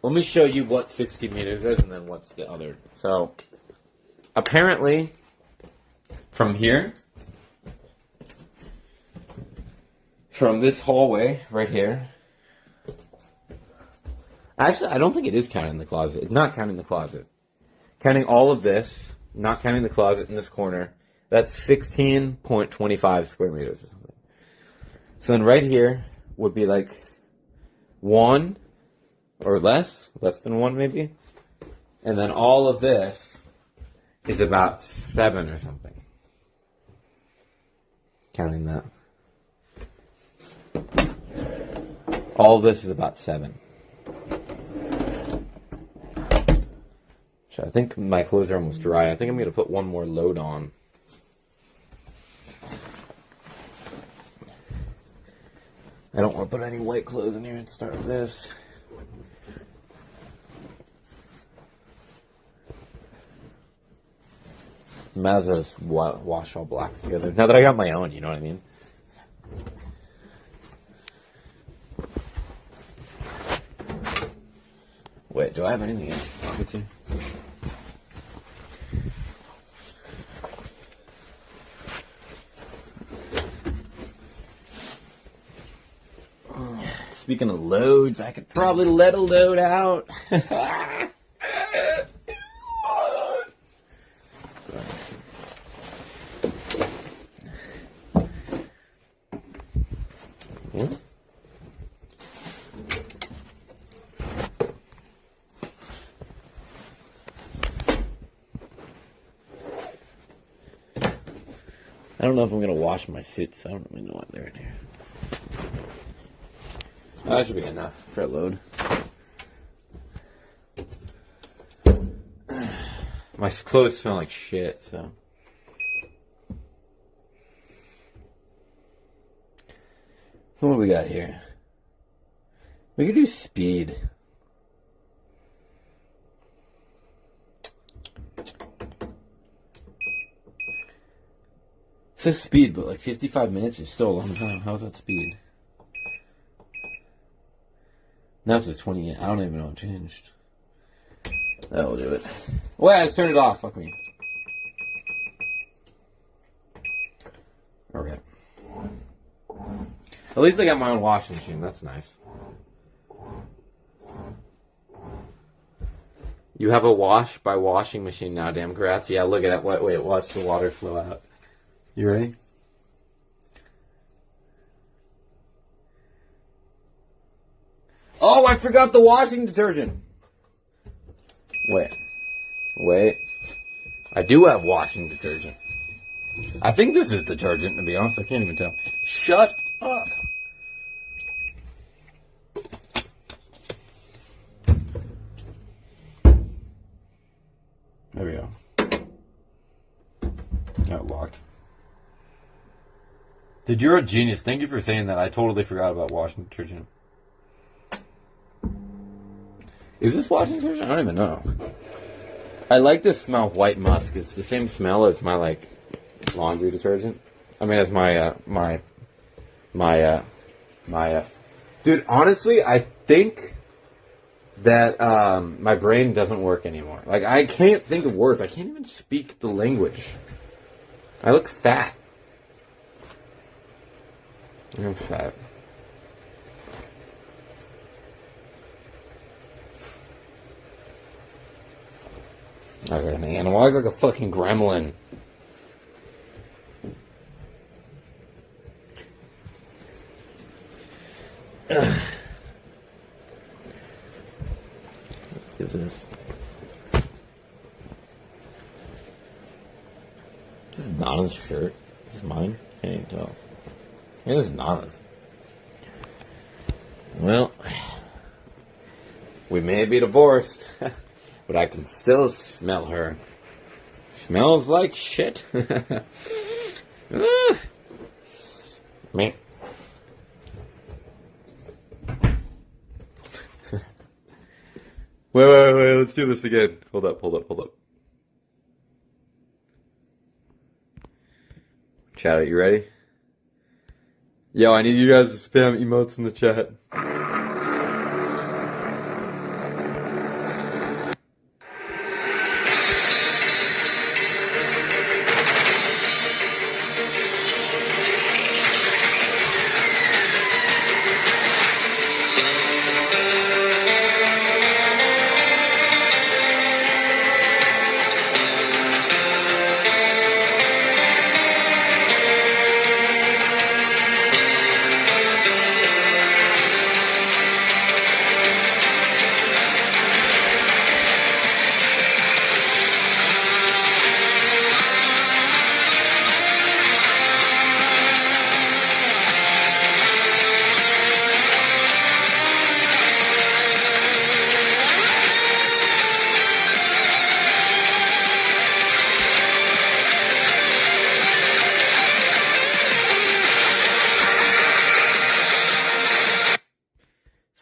let me show you what 60 meters is and then what's the other. So, apparently, from here, from this hallway right here, actually, I don't think it is counting the closet. It's not counting the closet. Counting all of this, not counting the closet in this corner, that's 16.25 square meters or something. So then right here would be like 1 or less than 1 maybe. And then all of this is about 7 or something. Counting that. All of this is about 7. So I think my clothes are almost dry. I think I'm going to put one more load on. I don't want to put any white clothes in here and start with this. Might as well just wash all blacks together. Now that I got my own, you know what I mean? Wait, do I have anything in my pockets here? Speaking of loads, I could probably let a load out. I don't know if I'm going to wash my suits, so I don't really know what they're in here. Oh, that should be enough for a load. My clothes smell like shit, so. So what do we got here? We could do speed. It says speed, but like 55 minutes is still a long time. How's that speed? Now it says 28. I don't even know what changed. That'll do it. Wait, let's turn it off. Fuck me. Okay. At least I got my own washing machine. That's nice. You have a wash by washing machine now, damn grats. Yeah, look at that. Wait, watch the water flow out. You ready? Oh, I forgot the washing detergent. Wait. I do have washing detergent. I think this is detergent, to be honest. I can't even tell. Shut up. There we go. Got locked. Dude, you're a genius. Thank you for saying that. I totally forgot about washing detergent. Is this washing detergent? I don't even know. I like this smell of white musk. It's the same smell as my, like, laundry detergent. I mean, as dude, honestly, I think that, my brain doesn't work anymore. Like, I can't think of words. I can't even speak the language. I look fat. I'm fat. Okay, man, why look like a fucking gremlin? What is this? This is Nana's shirt. This is mine? Can't even tell. Yeah, this is Nana's. Well, we may be divorced, but I can still smell her. Smells like shit. Man. Wait, let's do this again. Hold up. Chat, you ready? Yo, I need you guys to spam emotes in the chat.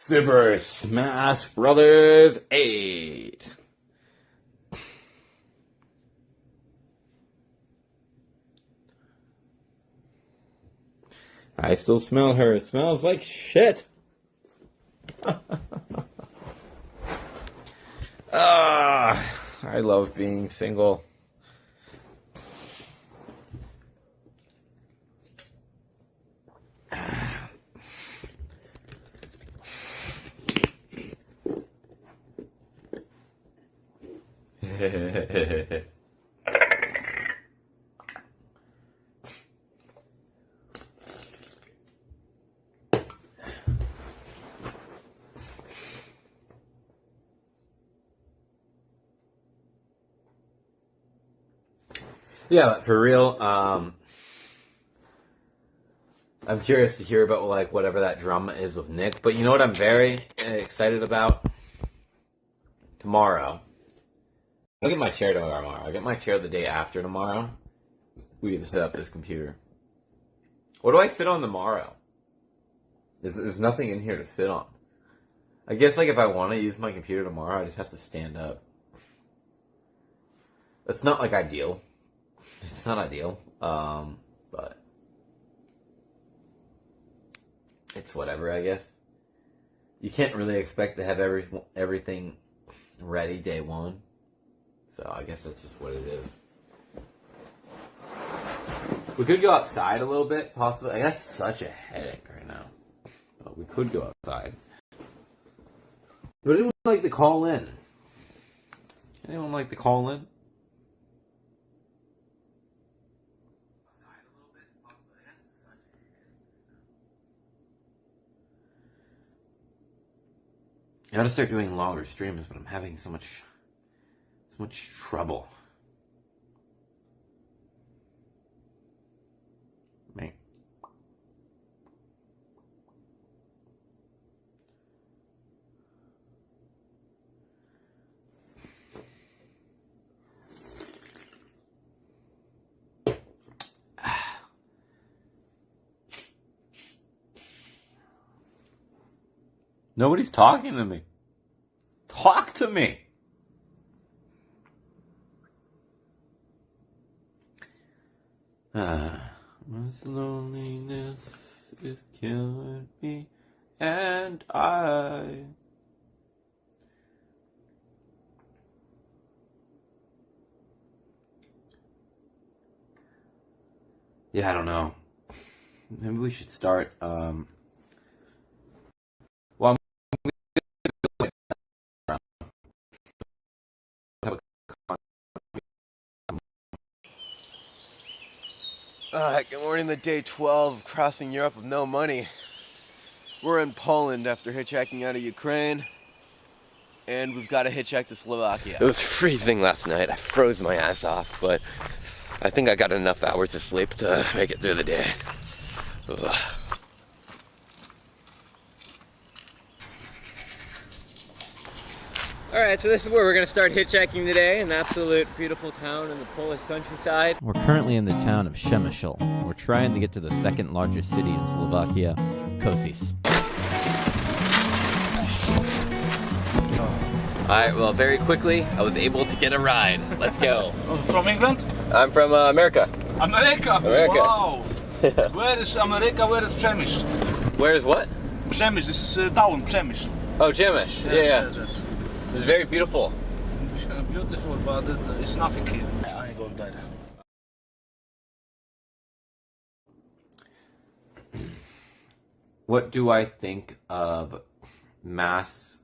Super Smash Brothers 8. I still smell her. It smells like shit. I love being single. Yeah, but for real, I'm curious to hear about, like, whatever that drama is with Nick. But you know what I'm very excited about? Tomorrow. I'll get my chair tomorrow. I'll get my chair the day after tomorrow. We get to set up this computer. What do I sit on tomorrow? There's nothing in here to sit on. I guess, like, if I want to use my computer tomorrow, I just have to stand up. That's not, like, ideal. It's not ideal. But it's whatever, I guess. You can't really expect to have everything ready day one. So I guess that's just what it is. We could go outside a little bit, possibly. I got such a headache right now. But we could go outside. Would anyone like to call in? Anyone like to call in? I gotta start doing longer streams, but I'm having so much So much trouble. Man. Nobody's talking to me. Talk to me. This loneliness is killing me, and yeah, I don't know. Maybe we should start. Well, Good morning to day 12, crossing Europe with no money. We're in Poland after hitchhiking out of Ukraine, and we've got to hitchhike to Slovakia. It was freezing last night. I froze my ass off, but I think I got enough hours of sleep to make it through the day. Ugh. Alright, so this is where we're going to start hitchhiking today, an absolute beautiful town in the Polish countryside. we're currently in the town of Przemysl. We're trying to get to the second largest city in Slovakia, Kosice. Alright, well, very quickly, I was able to get a ride. Let's go. From England? I'm from America. America? America. Wow. Where is America? Where is Przemysl? Where is what? Przemysl, this is town, Przemysl. Oh, Jamish. Yeah. Yes. It's very beautiful. Beautiful, but it's nothing here. I ain't going there. What do I think of mass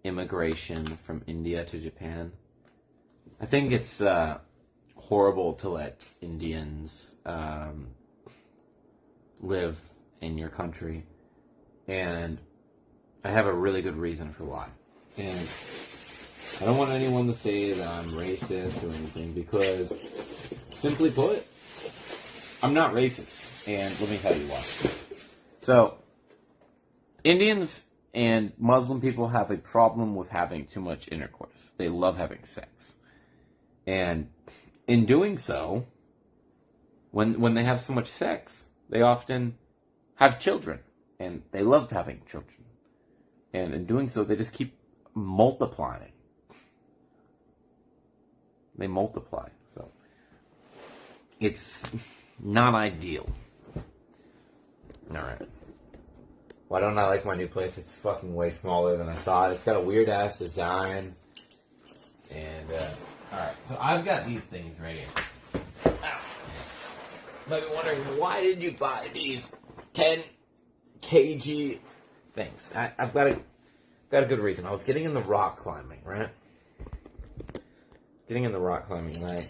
immigration from India to Japan? I think it's horrible to let Indians live in your country, and I have a really good reason for why. And I don't want anyone to say that I'm racist or anything, because, simply put, I'm not racist, and let me tell you why. So, Indians and Muslim people have a problem with having too much intercourse. They love having sex. And in doing so, when they have so much sex, they often have children. And they love having children. And in doing so, they just keep multiplying. They multiply. So, it's not ideal. Alright. Why don't I like my new place? It's fucking way smaller than I thought. It's got a weird ass design. And, alright. So I've got these things right here. Ow. You might be wondering, why did you buy these 10 kg things? I've got a good reason. I was getting into rock climbing, right? And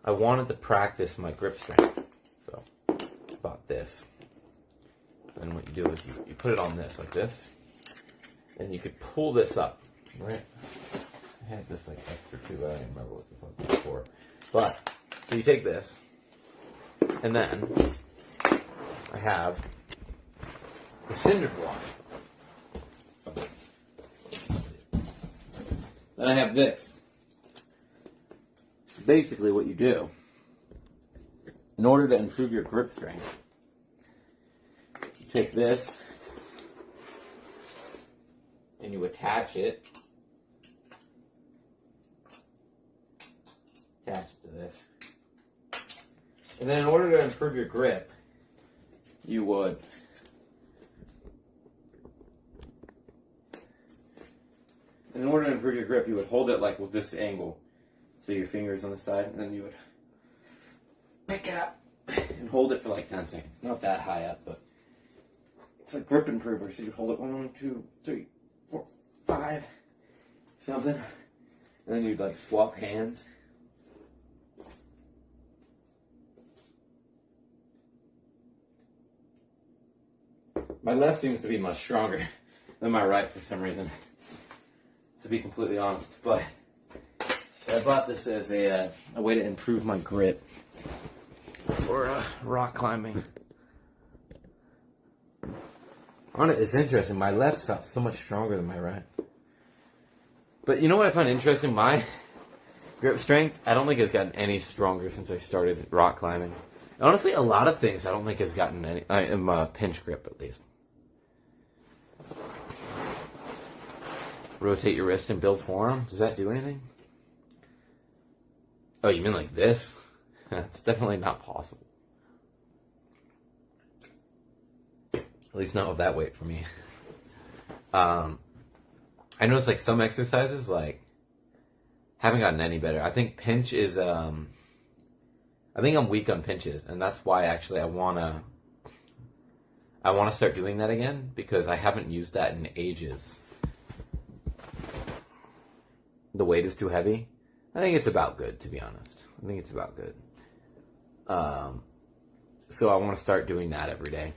I wanted to practice my grip strength. So, I bought this. And what you do is you put it on this, like this. And you could pull this up, right? I had this like extra too, I don't even remember what the fuck it was for. But, so you take this, and then I have the cinder block. Then I have this. So basically what you do, in order to improve your grip strength, you take this and you attach it to this. And then in order to improve your grip, you would hold it like with this angle. So your fingers on the side, and then you would pick it up and hold it for like 10 seconds. Not that high up, but it's a grip improver. So you'd hold it 1, 2, 3, 4, 5, something. And then you'd like swap hands. My left seems to be much stronger than my right for some reason. It's to be completely honest. But I bought this as a way to improve my grip for rock climbing. On it, it's interesting. My left felt so much stronger than my right. But you know what I find interesting? My grip strength, I don't think it's gotten any stronger since I started rock climbing. Honestly, a lot of things I don't think has gotten any. Pinch grip, at least. Rotate your wrist and build forearm. Does that do anything? Oh, you mean like this? It's definitely not possible. At least not with that weight for me. I noticed like some exercises like haven't gotten any better. I think pinch is I think I'm weak on pinches, and that's why actually I wanna start doing that again, because I haven't used that in ages. The weight is too heavy. I think it's about good, to be honest. I think it's about good. So I want to start doing that every day,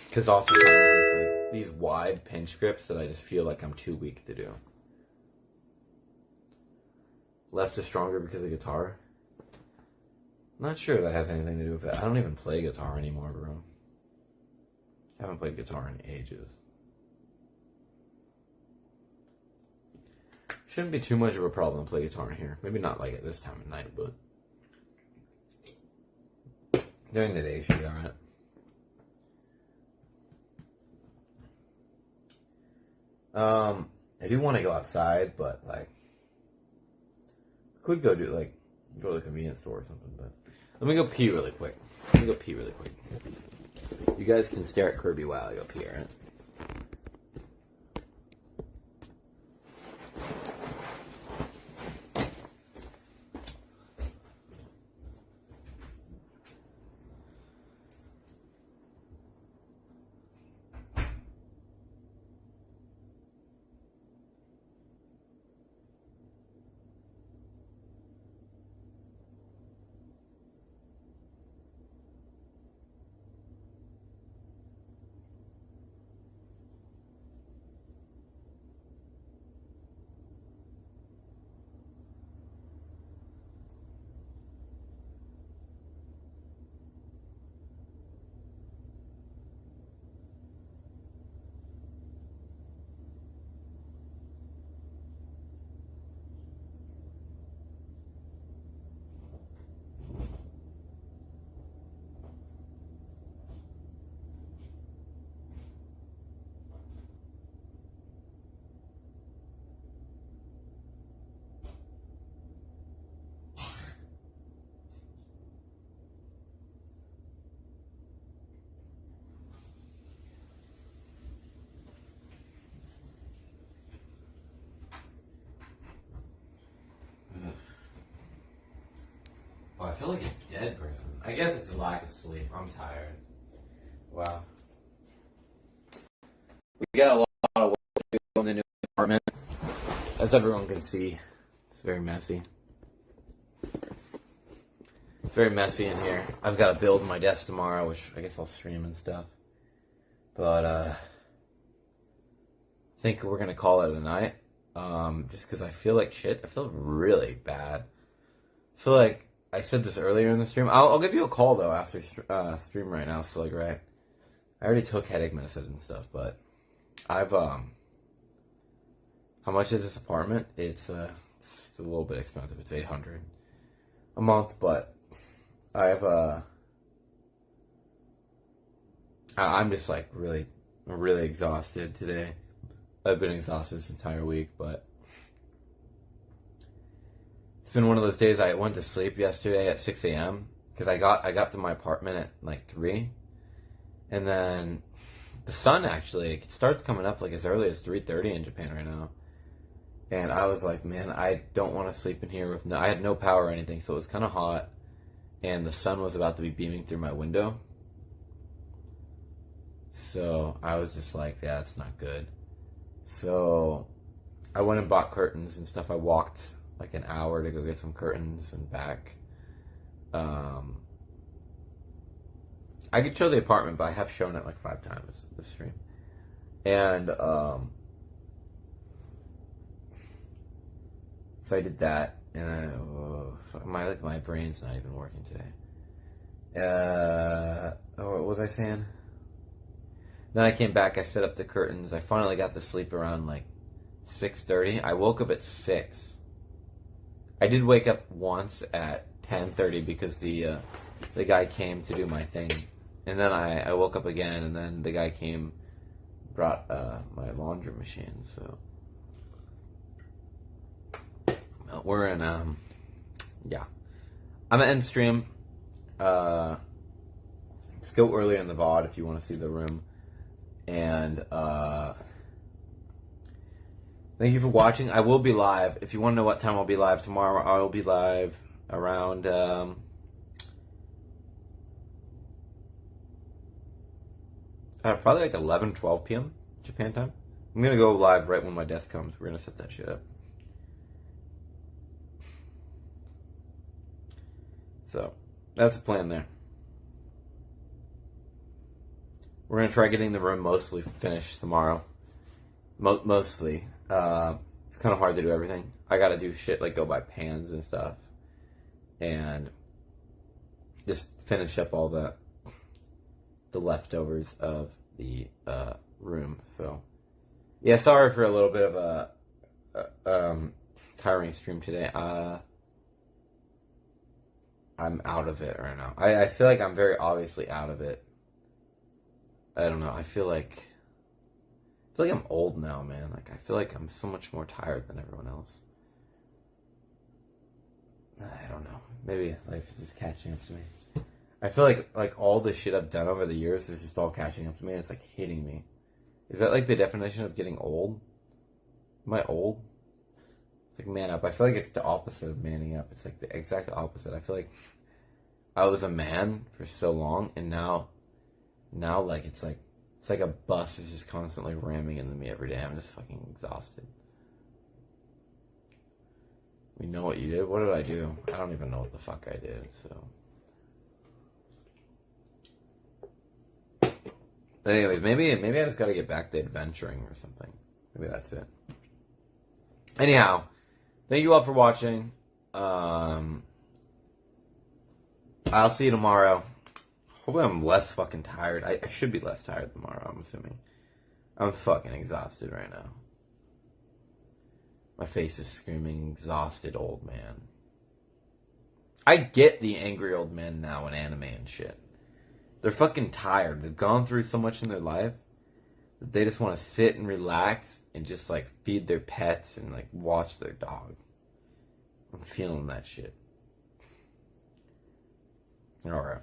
because oftentimes it's like these wide pinch grips that I just feel like I'm too weak to do. Left is stronger because of guitar. Not sure that has anything to do with it. I don't even play guitar anymore, bro. I haven't played guitar in ages. Shouldn't be too much of a problem to play guitar in here. Maybe not like at this time of night, but during the day should be alright. I do want to go outside, but like could go to the convenience store or something, but let me go pee really quick. You guys can stare at Kirby while I go pee, alright? Oh, I feel like a dead person. I guess it's a lack of sleep. I'm tired. Wow. We got a lot of work to do in the new apartment. As everyone can see, it's very messy. Very messy in here. I've got to build my desk tomorrow, which I guess I'll stream and stuff. But, I think we're going to call it a night. Just because I feel like shit. I feel really bad. I feel like I said this earlier in the stream. I'll give you a call, though, after stream right now. So, like, right. I already took headache medicine and stuff, but I've, how much is this apartment? It's a little bit expensive. It's $800 a month, but I'm just, like, really exhausted today. I've been exhausted this entire week, but it's been one of those days. I went to sleep yesterday at 6 a.m. because I got to my apartment at like 3, and then the sun actually starts coming up like as early as 3:30 in Japan right now, and I was like, man, I don't want to sleep in here with I had no power or anything, so it was kind of hot, and the sun was about to be beaming through my window, so I was just like, yeah, it's not good. So I went and bought curtains and stuff. I walked like an hour to go get some curtains and back. I could show the apartment, but I have shown it like 5 times this stream. And So I did that, and my brain's not even working today. What was I saying? Then I came back, I set up the curtains. I finally got to sleep around like 6:30. I woke up at 6. I did wake up once at 10:30 because the guy came to do my thing. And then I woke up again, and then the guy came, brought my laundry machine, so we're in, yeah. I'm gonna end stream. Let's go earlier in the VOD if you want to see the room. And thank you for watching. I will be live. If you want to know what time I'll be live tomorrow, I will be live around probably like 11, 12 p.m. Japan time. I'm going to go live right when my desk comes. We're going to set that shit up. So, that's the plan there. We're going to try getting the room mostly finished tomorrow. Mostly. It's kind of hard to do everything. I got to do shit like go buy pans and stuff. And just finish up all the leftovers of the room. So, yeah, sorry for a little bit of a tiring stream today. I'm out of it right now. I feel like I'm very obviously out of it. I don't know. I feel like I'm old now, man. Like, I feel like I'm so much more tired than everyone else. I don't know. Maybe life is just catching up to me. I feel like all the shit I've done over the years is just all catching up to me. And it's like hitting me. Is that like the definition of getting old? Am I old? It's like man up. I feel like it's the opposite of manning up. It's like the exact opposite. I feel like I was a man for so long, and now like it's like a bus is just constantly ramming into me every day. I'm just fucking exhausted. We know what you did. What did I do? I don't even know what the fuck I did. So, but anyways, maybe I just gotta get back to adventuring or something. Maybe that's it. Anyhow, thank you all for watching. I'll see you tomorrow. Hopefully I'm less fucking tired. I should be less tired tomorrow, I'm assuming. I'm fucking exhausted right now. My face is screaming exhausted old man. I get the angry old men now in anime and shit. They're fucking tired. They've gone through so much in their life that they just want to sit and relax and just like feed their pets and like watch their dog. I'm feeling that shit. Alright.